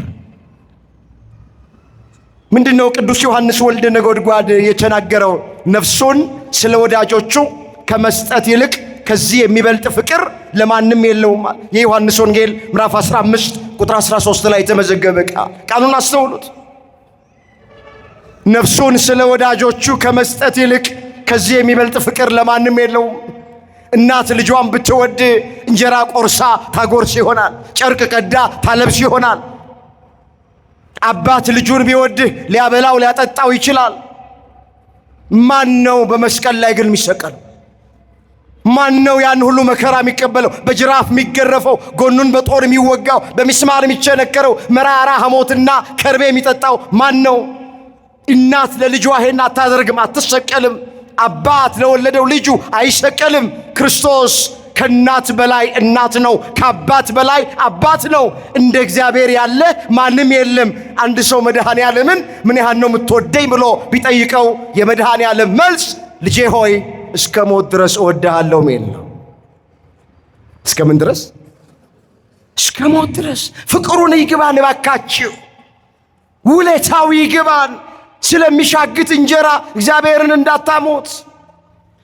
ምንድነው? ቅዱስ ዮሐንስ ወልደ ነጎድጓድ የተናገረው ነፍሱን ስለ ወዳጆቹ ከመስጠት ይልቅ ከዚህ የሚበልጥ ፍቅር ለማንም የለውም። የዮሐንስ ወንጌል ምዕራፍ 15 ቁጥር 13 ላይ የተመዘገበ ቃሉን አስተውሉት። ነፍሱን ስለ ወዳጆቹ ከመስጠት ይልቅ ከዚህ የሚበልጥ ፍቅር ለማንም የለውም። እናት ልጇን ብትወድ እንጀራ ቆርሳ ታጎርስ ይሆናል፣ ጨርቅ ቀዳ ታለብስ ይሆናል። አባት ልጁን ቢወድህ ሊያበላው ሊያጠጣው ይችላል። ማን ነው በመስቀል ላይ ግን የሚሰቀለው? ማን ነው ያን ሁሉ መከራ የሚቀበለው? በጅራፍ የሚገረፈው፣ ጎኑን በጦር የሚወጋው፣ በሚስማር የሚቸነከረው፣ መራራ ሐሞትና ከርቤ የሚጠጣው ማን ነው? እናት ለልጇ ይሄን አታደርግም፣ አትሰቀልም። አባት ለወለደው ልጁ አይሰቀልም። ክርስቶስ ከእናት በላይ እናት ነው፣ ከአባት በላይ አባት ነው። እንደ እግዚአብሔር ያለ ማንም የለም። አንድ ሰው መድኃኔ ዓለምን ምን ያህል ነው የምትወደኝ ብሎ ቢጠይቀው የመድኃኔ ዓለም መልስ ልጄ ሆይ እስከ ሞት ድረስ እወድሃለሁ ሚል ነው። እስከ ምን ድረስ? እስከ ሞት ድረስ። ፍቅሩን ይግባን እባካችሁ፣ ውለታው ይግባን። ስለሚሻግት እንጀራ እግዚአብሔርን እንዳታሙት፣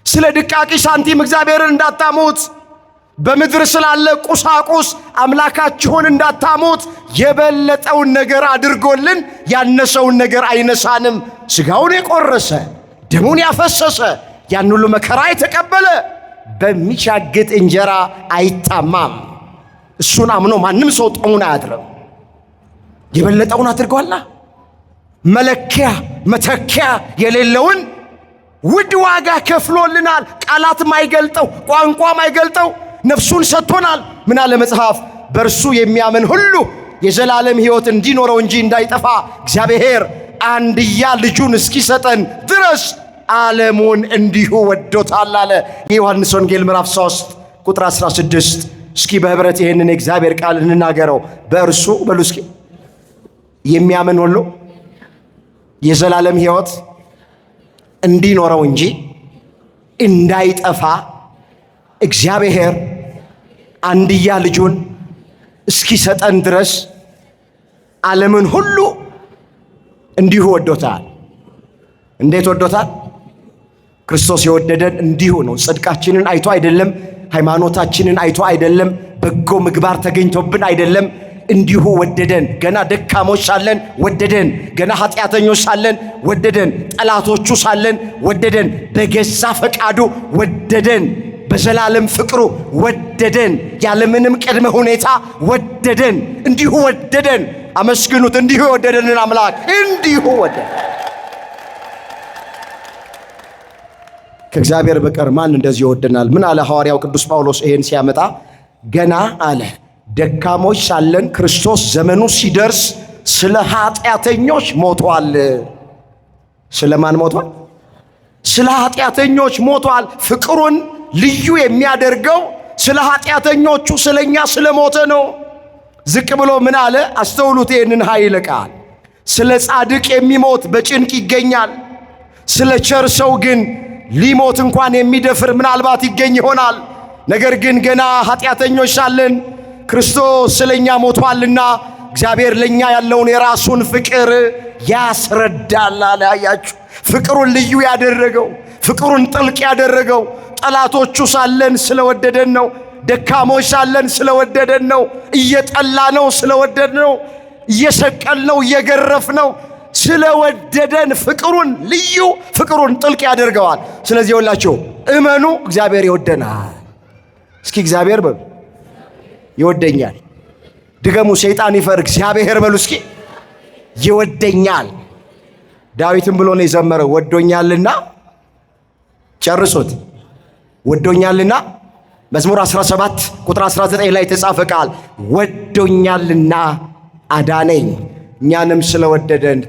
ስለ ድቃቂ ሳንቲም እግዚአብሔርን እንዳታሙት፣ በምድር ስላለ ቁሳቁስ አምላካችሁን እንዳታሙት። የበለጠውን ነገር አድርጎልን ያነሰውን ነገር አይነሳንም። ሥጋውን የቆረሰ ደሙን ያፈሰሰ ያን ሁሉ መከራ የተቀበለ በሚሻግት እንጀራ አይታማም። እሱን አምኖ ማንም ሰው ጦሙን አያድርም። የበለጠውን አድርጓላ። መለኪያ መተኪያ የሌለውን ውድ ዋጋ ከፍሎልናል። ቃላት ማይገልጠው ቋንቋ ማይገልጠው ነፍሱን ሰጥቶናል። ምን አለ መጽሐፍ? በእርሱ የሚያምን ሁሉ የዘላለም ሕይወት እንዲኖረው እንጂ እንዳይጠፋ እግዚአብሔር አንድያ ልጁን እስኪሰጠን ድረስ ዓለሙን እንዲሁ ወዶታል አለ። የዮሐንስ ወንጌል ምዕራፍ 3 ቁጥር 16። እስኪ በህብረት ይህንን የእግዚአብሔር ቃል እንናገረው። በእርሱ በሉ እስኪ የሚያምን ሁሉ የዘላለም ሕይወት እንዲኖረው እንጂ እንዳይጠፋ እግዚአብሔር አንድያ ልጁን እስኪሰጠን ድረስ ዓለምን ሁሉ እንዲሁ ወዶታል። እንዴት ወዶታል? ክርስቶስ የወደደን እንዲሁ ነው። ጽድቃችንን አይቶ አይደለም፣ ሃይማኖታችንን አይቶ አይደለም፣ በጎ ምግባር ተገኝቶብን አይደለም። እንዲሁ ወደደን። ገና ደካሞች ሳለን ወደደን። ገና ኃጢአተኞች ሳለን ወደደን። ጠላቶቹ ሳለን ወደደን። በገዛ ፈቃዱ ወደደን። በዘላለም ፍቅሩ ወደደን። ያለምንም ቅድመ ሁኔታ ወደደን። እንዲሁ ወደደን። አመስግኑት። እንዲሁ የወደደንን አምላክ እንዲሁ ወደደን። ከእግዚአብሔር በቀር ማን እንደዚህ ይወደናል? ምን አለ ሐዋርያው ቅዱስ ጳውሎስ ይሄን ሲያመጣ? ገና አለ ደካሞች ሳለን ክርስቶስ ዘመኑ ሲደርስ ስለ ኃጢአተኞች ሞቷል። ስለማን ሞቷል? ስለ ኃጢአተኞች ሞቷል። ፍቅሩን ልዩ የሚያደርገው ስለ ኃጢአተኞቹ ስለኛ ስለሞተ ነው። ዝቅ ብሎ ምን አለ? አስተውሉት ይህንን ኃይለ ቃል። ስለ ጻድቅ የሚሞት በጭንቅ ይገኛል። ስለ ቸር ሰው ግን ሊሞት እንኳን የሚደፍር ምናልባት ይገኝ ይሆናል። ነገር ግን ገና ኃጢአተኞች ሳለን ክርስቶስ ስለኛ ሞቷልና እግዚአብሔር ለኛ ያለውን የራሱን ፍቅር ያስረዳል አለ። አያችሁ፣ ፍቅሩን ልዩ ያደረገው፣ ፍቅሩን ጥልቅ ያደረገው ጠላቶቹ ሳለን ስለወደደን ነው። ደካሞች ሳለን ስለወደደን ነው። እየጠላ ነው ስለወደድ ነው። እየሰቀል ነው እየገረፍ ነው ስለወደደን ፍቅሩን ልዩ ፍቅሩን ጥልቅ ያደርገዋል። ስለዚህ ሁላችሁ እመኑ፣ እግዚአብሔር ይወደናል። እስኪ እግዚአብሔር በሉ ይወደኛል። ድገሙ። ሰይጣን ይፈር። እግዚአብሔር በሉ እስኪ ይወደኛል። ዳዊትም ብሎ ነው የዘመረው ወዶኛልና፣ ጨርሶት ወዶኛልና። መዝሙር 17 ቁጥር 19 ላይ የተጻፈ ቃል ወዶኛልና አዳነኝ። እኛንም ስለወደደን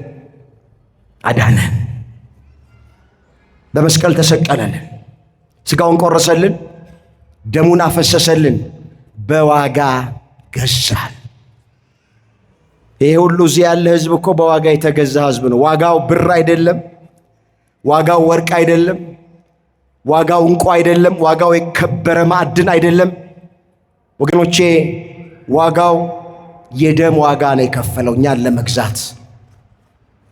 አዳነን። በመስቀል ተሰቀለልን፣ ሥጋውን ቆረሰልን፣ ደሙን አፈሰሰልን፣ በዋጋ ገዛን። ይሄ ሁሉ እዚህ ያለ ሕዝብ እኮ በዋጋ የተገዛ ሕዝብ ነው። ዋጋው ብር አይደለም፣ ዋጋው ወርቅ አይደለም፣ ዋጋው እንቁ አይደለም። ዋጋው የከበረ ማዕድን አይደለም ወገኖቼ። ዋጋው የደም ዋጋ ነው የከፈለው እኛን ለመግዛት።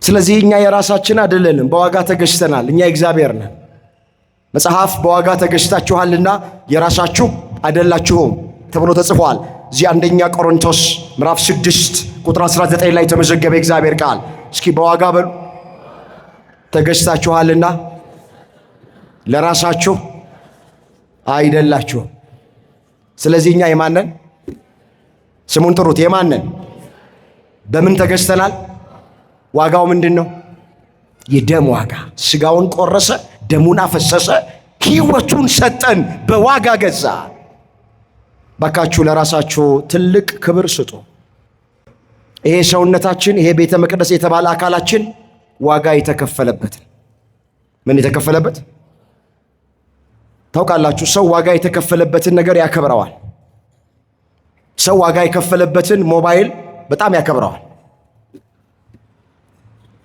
ስለዚህ እኛ የራሳችን አይደለንም፣ በዋጋ ተገዝተናል። እኛ እግዚአብሔር ነን። መጽሐፍ በዋጋ ተገዝታችኋልና የራሳችሁ አይደላችሁም ተብሎ ተጽፏል። እዚህ አንደኛ ቆሮንቶስ ምዕራፍ 6 ቁጥር 19 ላይ የተመዘገበ እግዚአብሔር ቃል። እስኪ በዋጋ በሉ። ተገዝታችኋልና ለራሳችሁ አይደላችሁም። ስለዚህ እኛ የማንን ስሙን ጥሩት፣ የማንን በምን ተገዝተናል? ዋጋው ምንድን ነው? የደም ዋጋ። ስጋውን ቆረሰ፣ ደሙን አፈሰሰ፣ ሕይወቱን ሰጠን፣ በዋጋ ገዛ። ባካችሁ ለራሳችሁ ትልቅ ክብር ስጡ። ይሄ ሰውነታችን፣ ይሄ ቤተ መቅደስ የተባለ አካላችን ዋጋ የተከፈለበት። ምን የተከፈለበት ታውቃላችሁ? ሰው ዋጋ የተከፈለበትን ነገር ያከብረዋል። ሰው ዋጋ የከፈለበትን ሞባይል በጣም ያከብረዋል።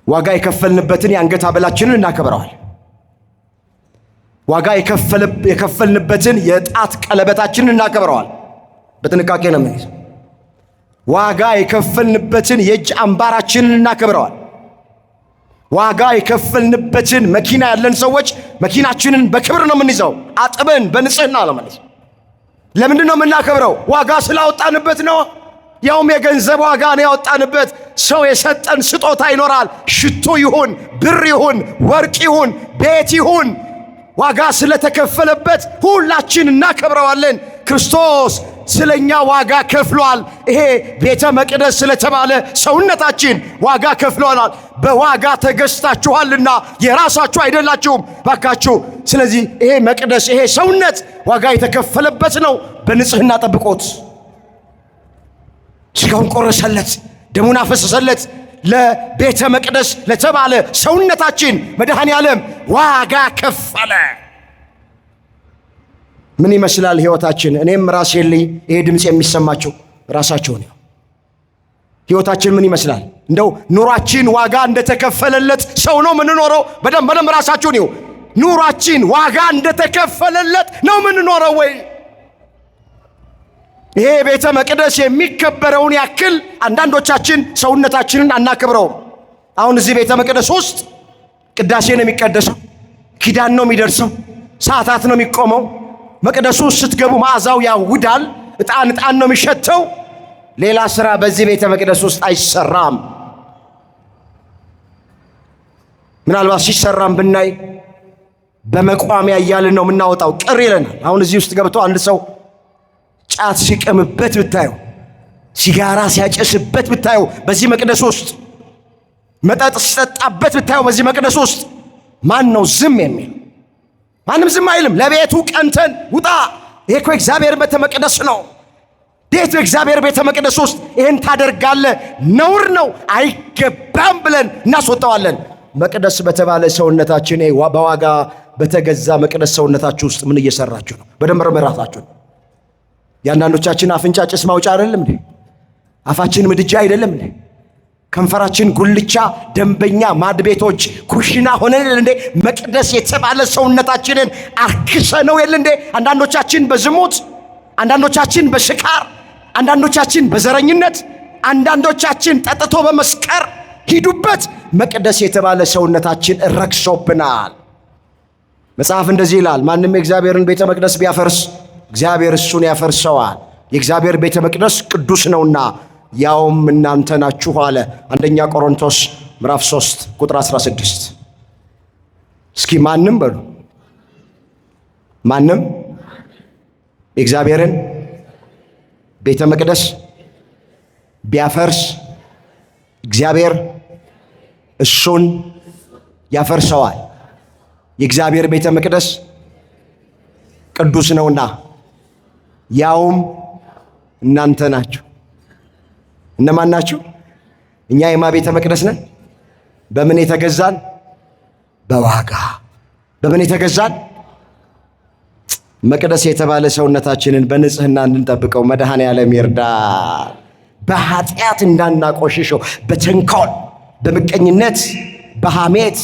ዋጋ የከፈልንበትን የአንገት ሐብላችንን እናከብረዋል። ዋጋ የከፈልንበትን የጣት ቀለበታችንን እናከብረዋል። በጥንቃቄ ነው የምንይዘው። ዋጋ የከፈልንበትን የእጅ አምባራችንን እናከብረዋል። ዋጋ የከፈልንበትን መኪና ያለን ሰዎች መኪናችንን በክብር ነው የምንይዘው፣ አጥበን በንጽህና ነው የምንይዘው። ለምንድን ነው የምናከብረው? ዋጋ ስላወጣንበት ነው። ያውም የገንዘብ ዋጋ ነው ያወጣንበት። ሰው የሰጠን ስጦታ ይኖራል። ሽቶ ይሁን፣ ብር ይሁን፣ ወርቅ ይሁን፣ ቤት ይሁን፣ ዋጋ ስለተከፈለበት ሁላችን እናከብረዋለን። ክርስቶስ ስለኛ ዋጋ ከፍሏል። ይሄ ቤተ መቅደስ ስለተባለ ሰውነታችን ዋጋ ከፍሏል። በዋጋ ተገዝታችኋልና የራሳችሁ አይደላችሁም ባካችሁ። ስለዚህ ይሄ መቅደስ፣ ይሄ ሰውነት ዋጋ የተከፈለበት ነው። በንጽህና ጠብቆት። ስጋውን ቆረሰለት፣ ደሙን አፈሰሰለት። ለቤተ መቅደስ ለተባለ ሰውነታችን መድኃኔ ዓለም ዋጋ ከፈለ። ምን ይመስላል ሕይወታችን? እኔም ራሴ ልይ ይሄ ድምፅ የሚሰማቸው ራሳቸው ነው። ሕይወታችን ምን ይመስላል? እንደው ኑሯችን ዋጋ እንደተከፈለለት ሰው ነው ምንኖረው? በደንብ ራሳችሁን ይው። ኑሯችን ዋጋ እንደተከፈለለት ነው ምንኖረው ወይ? ይሄ ቤተ መቅደስ የሚከበረውን ያክል አንዳንዶቻችን ሰውነታችንን አናከብረውም። አሁን እዚህ ቤተ መቅደስ ውስጥ ቅዳሴ ነው የሚቀደሰው፣ ኪዳን ነው የሚደርሰው፣ ሰዓታት ነው የሚቆመው። መቅደሱ ስትገቡ መዓዛው ያውዳል። ዕጣን ነው የሚሸተው። ሌላ ስራ በዚህ ቤተ መቅደስ ውስጥ አይሰራም። ምናልባት ሲሰራም ብናይ በመቋሚያ እያልን ነው የምናወጣው፣ ቅር ይለናል። አሁን እዚህ ውስጥ ገብቶ አንድ ሰው ጫት ሲቀምበት ብታዩ፣ ሲጋራ ሲያጨስበት ብታዩ፣ በዚህ መቅደስ ውስጥ መጠጥ ሲጠጣበት ብታዩ፣ በዚህ መቅደስ ውስጥ ማን ነው ዝም የሚል? ማንም ዝም አይልም። ለቤቱ ቀንተን ውጣ፣ ይሄ እኮ እግዚአብሔር ቤተ መቅደስ ነው፣ እንዴት በእግዚአብሔር ቤተ መቅደስ ውስጥ ይህን ታደርጋለህ? ነውር ነው፣ አይገባም ብለን እናስወጣዋለን። መቅደስ በተባለ ሰውነታችን፣ በዋጋ በተገዛ መቅደስ ሰውነታችሁ ውስጥ ምን እየሰራችሁ ነው? በደንብ ራሳችሁ። የአንዳንዶቻችን አፍንጫ ጭስ ማውጫ አይደለም እንዴ? አፋችን ምድጃ አይደለም እንዴ? ከንፈራችን ጉልቻ፣ ደንበኛ ማድቤቶች፣ ኩሽና ሆነን እንዴ? መቅደስ የተባለ ሰውነታችንን አርክሰ ነው የለ እንዴ? አንዳንዶቻችን በዝሙት፣ አንዳንዶቻችን በስካር፣ አንዳንዶቻችን በዘረኝነት፣ አንዳንዶቻችን ጠጥቶ በመስከር ሂዱበት። መቅደስ የተባለ ሰውነታችን ረክሶብናል። መጽሐፍ እንደዚህ ይላል፣ ማንም የእግዚአብሔርን ቤተ መቅደስ ቢያፈርስ እግዚአብሔር እሱን ያፈርሰዋል። የእግዚአብሔር ቤተ መቅደስ ቅዱስ ነውና ያውም እናንተ ናችሁ አለ። አንደኛ ቆሮንቶስ ምዕራፍ 3 ቁጥር 16። እስኪ ማንም በሉ፣ ማንም የእግዚአብሔርን ቤተ መቅደስ ቢያፈርስ እግዚአብሔር እሱን ያፈርሰዋል። የእግዚአብሔር ቤተ መቅደስ ቅዱስ ነውና ያውም እናንተ ናችሁ። እነማን ናችሁ? እኛ የማ ቤተ መቅደስ ነን? በምን የተገዛን? በዋጋ። በምን የተገዛን? መቅደስ የተባለ ሰውነታችንን በንጽህና እንድንጠብቀው መድኃኔ ዓለም ይርዳል። በኃጢአት እንዳናቆሽሸው፣ በተንኮል፣ በምቀኝነት፣ በሐሜት፣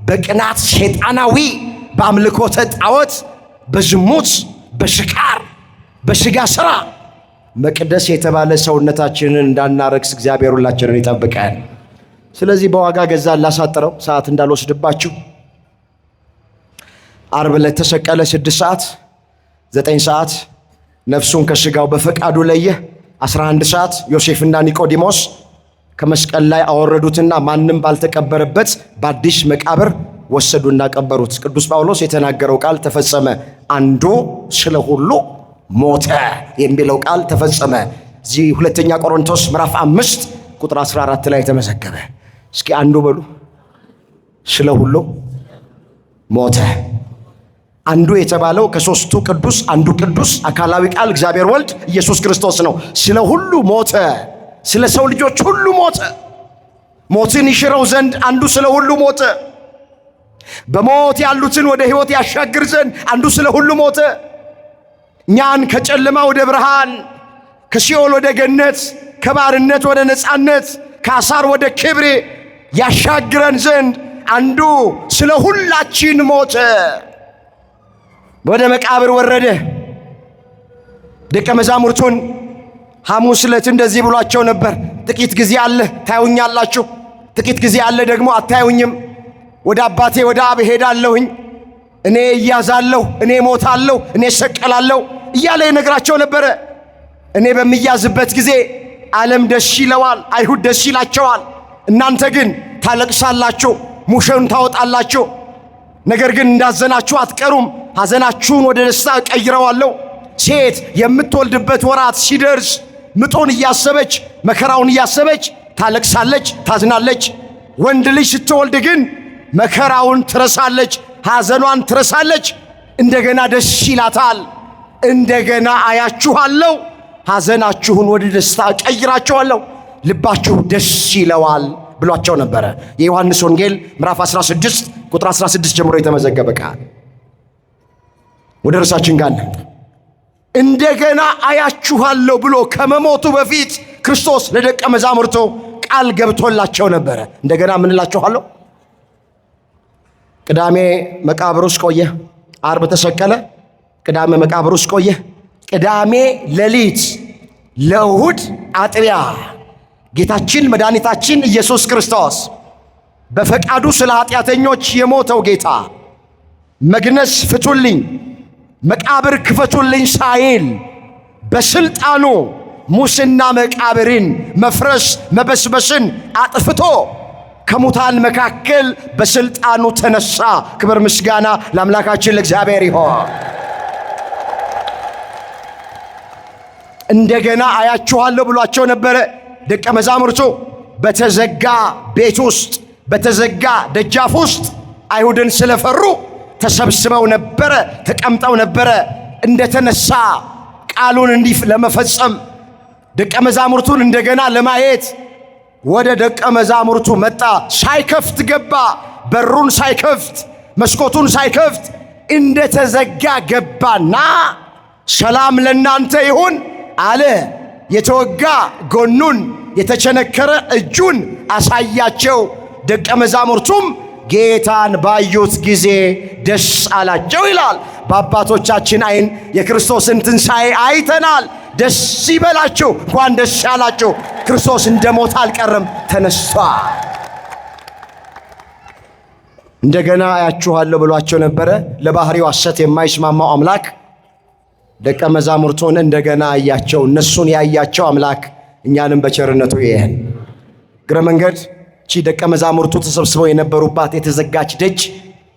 በቅናት፣ ሸይጣናዊ በአምልኮተ ጣዖት፣ በዝሙት፣ በስካር፣ በስጋ ሥራ መቅደስ የተባለ ሰውነታችንን እንዳናረክስ እግዚአብሔር ሁላችንን ይጠብቀን። ስለዚህ በዋጋ ገዛ ላሳጥረው ሰዓት እንዳልወስድባችሁ ዓርብ ዕለት ተሰቀለ። 6 ሰዓት 9 ሰዓት ነፍሱን ከሥጋው በፈቃዱ ለየ። 11 ሰዓት ዮሴፍና ኒቆዲሞስ ከመስቀል ላይ አወረዱትና ማንም ባልተቀበረበት በአዲስ መቃብር ወሰዱና ቀበሩት። ቅዱስ ጳውሎስ የተናገረው ቃል ተፈጸመ፣ አንዱ ስለ ሁሉ ሞተ የሚለው ቃል ተፈጸመ። እዚህ 2ኛ ቆሮንቶስ ምዕራፍ 5 ቁጥር 14 ላይ ተመዘገበ። እስኪ አንዱ በሉ፣ ስለ ሁሉ ሞተ። አንዱ የተባለው ከሦስቱ ቅዱስ አንዱ ቅዱስ አካላዊ ቃል እግዚአብሔር ወልድ ኢየሱስ ክርስቶስ ነው። ስለ ሁሉ ሞተ፣ ስለ ሰው ልጆች ሁሉ ሞተ። ሞትን ይሽረው ዘንድ አንዱ ስለ ሁሉ ሞተ። በሞት ያሉትን ወደ ሕይወት ያሻግር ዘንድ አንዱ ስለ ሁሉ ሞተ። እኛን ከጨለማ ወደ ብርሃን፣ ከሲኦል ወደ ገነት፣ ከባርነት ወደ ነፃነት፣ ከአሳር ወደ ክብር ያሻግረን ዘንድ አንዱ ስለ ሁላችን ሞተ። ወደ መቃብር ወረደ። ደቀ መዛሙርቱን ሐሙስ ዕለት እንደዚህ ብሏቸው ነበር። ጥቂት ጊዜ አለ ታዩኛላችሁ፣ ጥቂት ጊዜ አለ ደግሞ አታዩኝም። ወደ አባቴ ወደ አብ ሄዳለሁኝ፣ እኔ እያዛለሁ፣ እኔ ሞታለሁ፣ እኔ እሰቀላለሁ እያለ ይነግራቸው ነበረ። እኔ በሚያዝበት ጊዜ ዓለም ደስ ይለዋል፣ አይሁድ ደስ ይላቸዋል። እናንተ ግን ታለቅሳላችሁ፣ ሙሾን ታወጣላችሁ። ነገር ግን እንዳዘናችሁ አትቀሩም፣ ሐዘናችሁን ወደ ደስታ እቀይረዋለሁ። ሴት የምትወልድበት ወራት ሲደርስ ምጡን እያሰበች መከራውን እያሰበች ታለቅሳለች፣ ታዝናለች። ወንድ ልጅ ስትወልድ ግን መከራውን ትረሳለች፣ ሐዘኗን ትረሳለች፣ እንደገና ደስ ይላታል። እንደገና አያችኋለሁ፣ ሐዘናችሁን ወደ ደስታ እቀይራችኋለሁ፣ ልባችሁ ደስ ይለዋል ብሏቸው ነበረ። የዮሐንስ ወንጌል ምዕራፍ 16 ቁጥር 16 ጀምሮ የተመዘገበ ቃል። ወደ ርዕሳችን ጋር እንምጣ። እንደገና አያችኋለሁ ብሎ ከመሞቱ በፊት ክርስቶስ ለደቀ መዛሙርቱ ቃል ገብቶላቸው ነበረ። እንደገና ምን እላችኋለሁ? ቅዳሜ መቃብር ውስጥ ቆየ፣ ዓርብ ተሰቀለ። ቅዳሜ መቃብር ውስጥ ቆየ። ቅዳሜ ሌሊት ለእሁድ አጥቢያ ጌታችን መድኃኒታችን ኢየሱስ ክርስቶስ በፈቃዱ ስለ ኃጢአተኞች የሞተው ጌታ መግነዝ ፍቱልኝ፣ መቃብር ክፈቱልኝ ሳይል በስልጣኑ ሙስና መቃብርን መፍረስ መበስበስን አጥፍቶ ከሙታን መካከል በስልጣኑ ተነሳ። ክብር ምስጋና ለአምላካችን ለእግዚአብሔር ይሁን። እንደገና አያችኋለሁ ብሏቸው ነበረ። ደቀ መዛሙርቱ በተዘጋ ቤት ውስጥ በተዘጋ ደጃፍ ውስጥ አይሁድን ስለፈሩ ተሰብስበው ነበረ፣ ተቀምጠው ነበረ። እንደተነሳ ቃሉን እንዲህ ለመፈጸም ደቀ መዛሙርቱን እንደገና ለማየት ወደ ደቀ መዛሙርቱ መጣ። ሳይከፍት ገባ። በሩን ሳይከፍት መስኮቱን ሳይከፍት እንደተዘጋ ገባና ሰላም ለናንተ ይሁን አለ። የተወጋ ጎኑን የተቸነከረ እጁን አሳያቸው። ደቀ መዛሙርቱም ጌታን ባዩት ጊዜ ደስ አላቸው ይላል። በአባቶቻችን ዓይን የክርስቶስን ትንሣኤ አይተናል። ደስ ይበላችሁ፣ እንኳን ደስ ያላችሁ። ክርስቶስ እንደ ሞት አልቀረም፣ ተነስቷል። እንደገና አያችኋለሁ ብሏቸው ነበረ። ለባህሪው ሐሰት የማይስማማው አምላክ ደቀ መዛሙርቱን እንደገና አያቸው። እነሱን ያያቸው አምላክ እኛንም በቸርነቱ ይየን። እግረ መንገድ ቺ ደቀ መዛሙርቱ ተሰብስበው የነበሩባት የተዘጋች ደጅ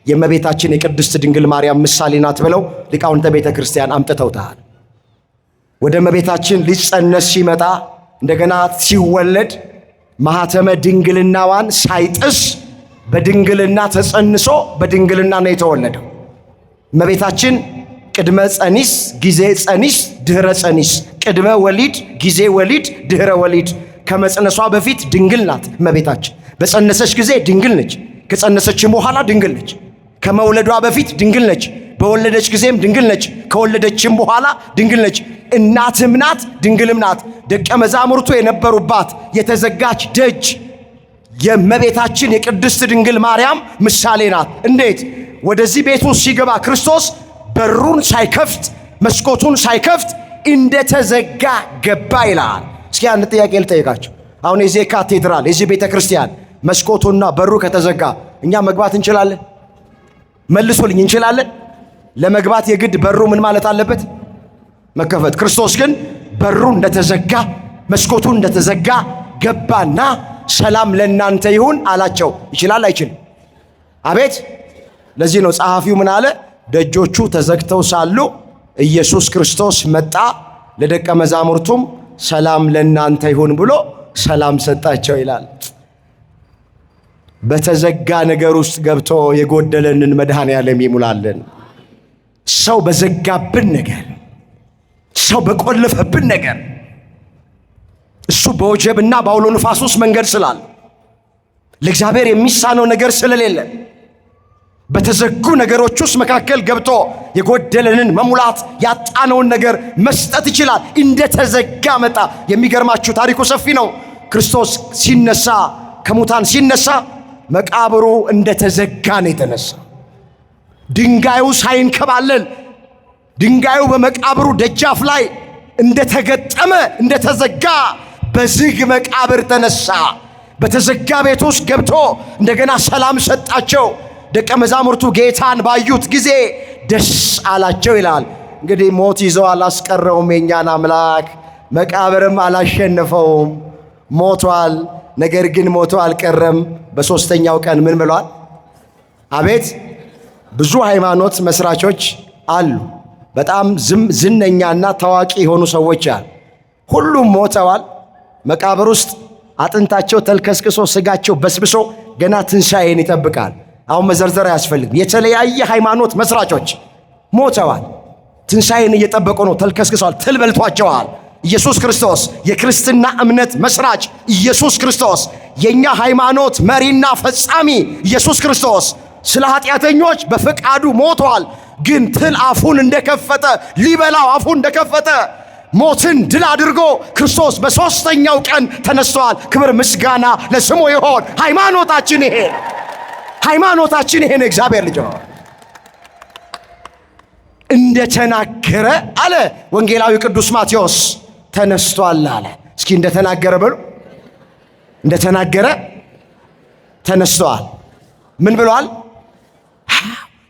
የእመቤታችን የቅድስት ድንግል ማርያም ምሳሌ ናት ብለው ሊቃውንተ ቤተ ክርስቲያን አምጥተውታል። ወደ እመቤታችን ሊጸነስ ሲመጣ እንደገና ሲወለድ ማኅተመ ድንግልናዋን ሳይጥስ በድንግልና ተጸንሶ በድንግልና ነው የተወለደው። እመቤታችን ቅድመ ጸኒስ፣ ጊዜ ጸኒስ፣ ድኅረ ጸኒስ፣ ቅድመ ወሊድ፣ ጊዜ ወሊድ፣ ድኅረ ወሊድ። ከመጸነሷ በፊት ድንግል ናት እመቤታችን። በጸነሰች ጊዜ ድንግል ነች። ከጸነሰችም በኋላ ድንግል ነች። ከመውለዷ በፊት ድንግል ነች። በወለደች ጊዜም ድንግል ነች። ከወለደችም በኋላ ድንግል ነች። እናትም ናት፣ ድንግልም ናት። ደቀ መዛሙርቱ የነበሩባት የተዘጋች ደጅ የእመቤታችን የቅድስት ድንግል ማርያም ምሳሌ ናት። እንዴት? ወደዚህ ቤት ውስጥ ሲገባ ክርስቶስ በሩን ሳይከፍት መስኮቱን ሳይከፍት እንደተዘጋ ገባ ይላል። እስኪ አንድ ጥያቄ ልጠይቃችሁ። አሁን የዚህ ካቴድራል የዚህ ቤተ ክርስቲያን መስኮቱና በሩ ከተዘጋ እኛ መግባት እንችላለን? መልሶልኝ እንችላለን? ለመግባት የግድ በሩ ምን ማለት አለበት? መከፈት። ክርስቶስ ግን በሩ እንደተዘጋ መስኮቱ እንደተዘጋ ገባና ሰላም ለእናንተ ይሁን አላቸው። ይችላል አይችልም? አቤት። ለዚህ ነው ጸሐፊው ምን አለ? ደጆቹ ተዘግተው ሳሉ ኢየሱስ ክርስቶስ መጣ፣ ለደቀ መዛሙርቱም ሰላም ለእናንተ ይሁን ብሎ ሰላም ሰጣቸው ይላል። በተዘጋ ነገር ውስጥ ገብቶ የጎደለንን መድኃኔዓለም ይሙላልን። ሰው በዘጋብን ነገር፣ ሰው በቆለፈብን ነገር፣ እሱ በወጀብና በአውሎ ንፋስ ውስጥ መንገድ ስላለ ለእግዚአብሔር የሚሳነው ነገር ስለሌለ በተዘጉ ነገሮች ውስጥ መካከል ገብቶ የጎደለንን መሙላት ያጣነውን ነገር መስጠት ይችላል። እንደተዘጋ መጣ። የሚገርማችሁ ታሪኩ ሰፊ ነው። ክርስቶስ ሲነሳ ከሙታን ሲነሳ መቃብሩ እንደተዘጋ ነው የተነሳ። ድንጋዩ ሳይንከባለል ድንጋዩ በመቃብሩ ደጃፍ ላይ እንደተገጠመ እንደተዘጋ በዝግ መቃብር ተነሳ። በተዘጋ ቤት ውስጥ ገብቶ እንደገና ሰላም ሰጣቸው። ደቀ መዛሙርቱ ጌታን ባዩት ጊዜ ደስ አላቸው ይላል። እንግዲህ ሞት ይዞ አላስቀረውም የኛን አምላክ፣ መቃብርም አላሸነፈውም። ሞቷል። ነገር ግን ሞቶ አልቀረም። በሦስተኛው ቀን ምን ብሏል? አቤት። ብዙ ሃይማኖት መስራቾች አሉ። በጣም ዝነኛና ታዋቂ የሆኑ ሰዎች አሉ። ሁሉም ሞተዋል። መቃብር ውስጥ አጥንታቸው ተልከስክሶ ስጋቸው በስብሶ ገና ትንሣኤን ይጠብቃል። አሁን መዘርዘር አያስፈልግም። የተለያየ ሃይማኖት መስራቾች ሞተዋል። ትንሣኤን እየጠበቁ ነው። ተልከስክሰዋል። ትል በልቷቸዋል። ኢየሱስ ክርስቶስ የክርስትና እምነት መስራች ኢየሱስ ክርስቶስ የኛ ሃይማኖት መሪና ፈጻሚ ኢየሱስ ክርስቶስ ስለ ኃጢአተኞች በፈቃዱ ሞቷል። ግን ትል አፉን እንደከፈተ ሊበላው አፉን እንደከፈተ ሞትን ድል አድርጎ ክርስቶስ በሦስተኛው ቀን ተነስተዋል። ክብር ምስጋና ለስሙ ይሆን። ሃይማኖታችን ይሄ ሃይማኖታችን ይሄ ነው። እግዚአብሔር ልጅ እንደተናገረ አለ ወንጌላዊ ቅዱስ ማቴዎስ ተነስቷል አለ። እስኪ እንደተናገረ በሉ። እንደተናገረ ተነስቷል። ምን ብሏል?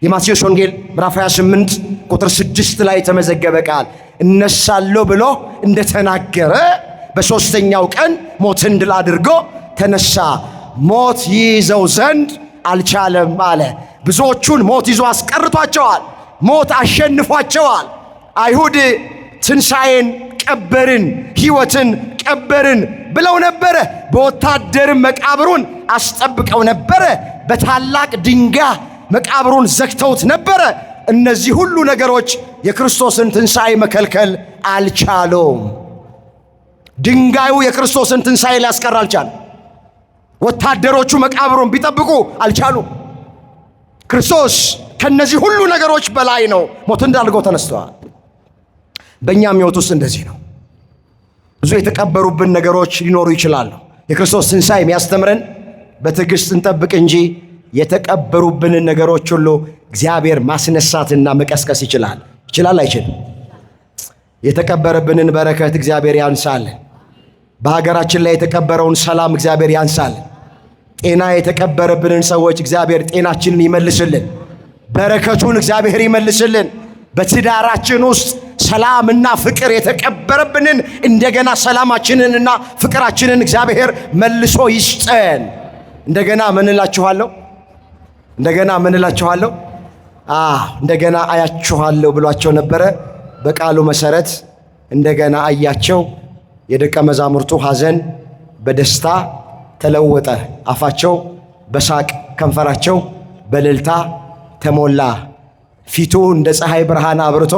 የማቴዎስ ወንጌል ምዕራፍ 28 ቁጥር 6 ላይ የተመዘገበ ቃል እነሳለሁ ብሎ እንደተናገረ በሦስተኛው ቀን ሞትን ድል አድርጎ ተነሳ። ሞት ይይዘው ዘንድ አልቻለም አለ። ብዙዎቹን ሞት ይዞ አስቀርቷቸዋል። ሞት አሸንፏቸዋል። አይሁድ ትንሣኤን ቀበርን፣ ሕይወትን ቀበርን ብለው ነበረ። በወታደርም መቃብሩን አስጠብቀው ነበረ። በታላቅ ድንጋይ መቃብሩን ዘግተውት ነበረ። እነዚህ ሁሉ ነገሮች የክርስቶስን ትንሣኤ መከልከል አልቻሉም። ድንጋዩ የክርስቶስን ትንሣኤ ሊያስቀር አልቻለም። ወታደሮቹ መቃብሩን ቢጠብቁ አልቻሉም። ክርስቶስ ከነዚህ ሁሉ ነገሮች በላይ ነው። ሞትን ድል አድርጎ ተነስተዋል። በእኛም ሕይወት ውስጥ እንደዚህ ነው። ብዙ የተቀበሩብን ነገሮች ሊኖሩ ይችላሉ። የክርስቶስ ትንሣኤ የሚያስተምረን በትዕግሥት እንጠብቅ እንጂ የተቀበሩብንን ነገሮች ሁሉ እግዚአብሔር ማስነሳትና መቀስቀስ ይችላል። ይችላል አይችልም? የተቀበረብንን በረከት እግዚአብሔር ያንሳልን። በሀገራችን ላይ የተቀበረውን ሰላም እግዚአብሔር ያንሳልን። ጤና የተቀበረብንን ሰዎች እግዚአብሔር ጤናችንን ይመልስልን። በረከቱን እግዚአብሔር ይመልስልን። በትዳራችን ውስጥ ሰላምና ፍቅር የተቀበረብንን እንደገና ሰላማችንንና ፍቅራችንን እግዚአብሔር መልሶ ይስጠን። እንደገና ምን እላችኋለሁ? እንደገና አያችኋለሁ ብሏቸው ነበረ። በቃሉ መሰረት እንደገና አያቸው። የደቀ መዛሙርቱ ሐዘን በደስታ ተለወጠ። አፋቸው በሳቅ ከንፈራቸው በእልልታ ተሞላ። ፊቱ እንደ ፀሐይ ብርሃን አብርቶ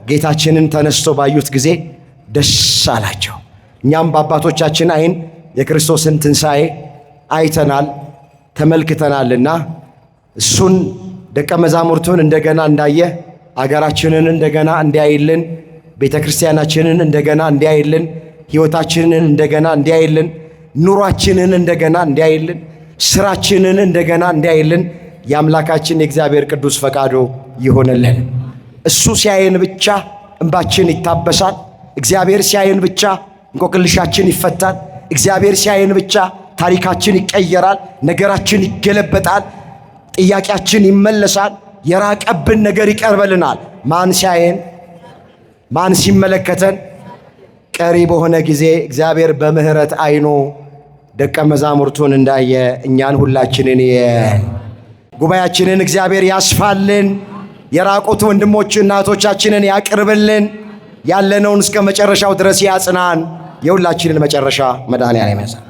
ጌታችንን ተነስቶ ባዩት ጊዜ ደስ አላቸው። እኛም በአባቶቻችን ዓይን የክርስቶስን ትንሣኤ አይተናል ተመልክተናልና እሱን ደቀ መዛሙርቱን እንደገና እንዳየ አገራችንን እንደገና እንዲያይልን፣ ቤተ ክርስቲያናችንን እንደገና እንዲያይልን፣ ሕይወታችንን እንደገና እንዲያይልን፣ ኑሯችንን እንደገና እንዲያይልን፣ ስራችንን እንደገና እንዲያይልን የአምላካችን የእግዚአብሔር ቅዱስ ፈቃዱ ይሆንልን። እሱ ሲያየን ብቻ እንባችን ይታበሳል። እግዚአብሔር ሲያየን ብቻ እንቆቅልሻችን ይፈታል። እግዚአብሔር ሲያየን ብቻ ታሪካችን ይቀየራል፣ ነገራችን ይገለበጣል፣ ጥያቄያችን ይመለሳል፣ የራቀብን ነገር ይቀርበልናል። ማን ሲያየን፣ ማን ሲመለከተን? ቀሪ በሆነ ጊዜ እግዚአብሔር በምሕረት አይኑ ደቀ መዛሙርቱን እንዳየ እኛን ሁላችንን ጉባኤያችንን እግዚአብሔር ያስፋልን። የራቁት ወንድሞች እናቶቻችንን ያቅርብልን። ያለነውን እስከ መጨረሻው ድረስ ያጽናን። የሁላችንን መጨረሻ መድኃኔዓለም ያጽናን።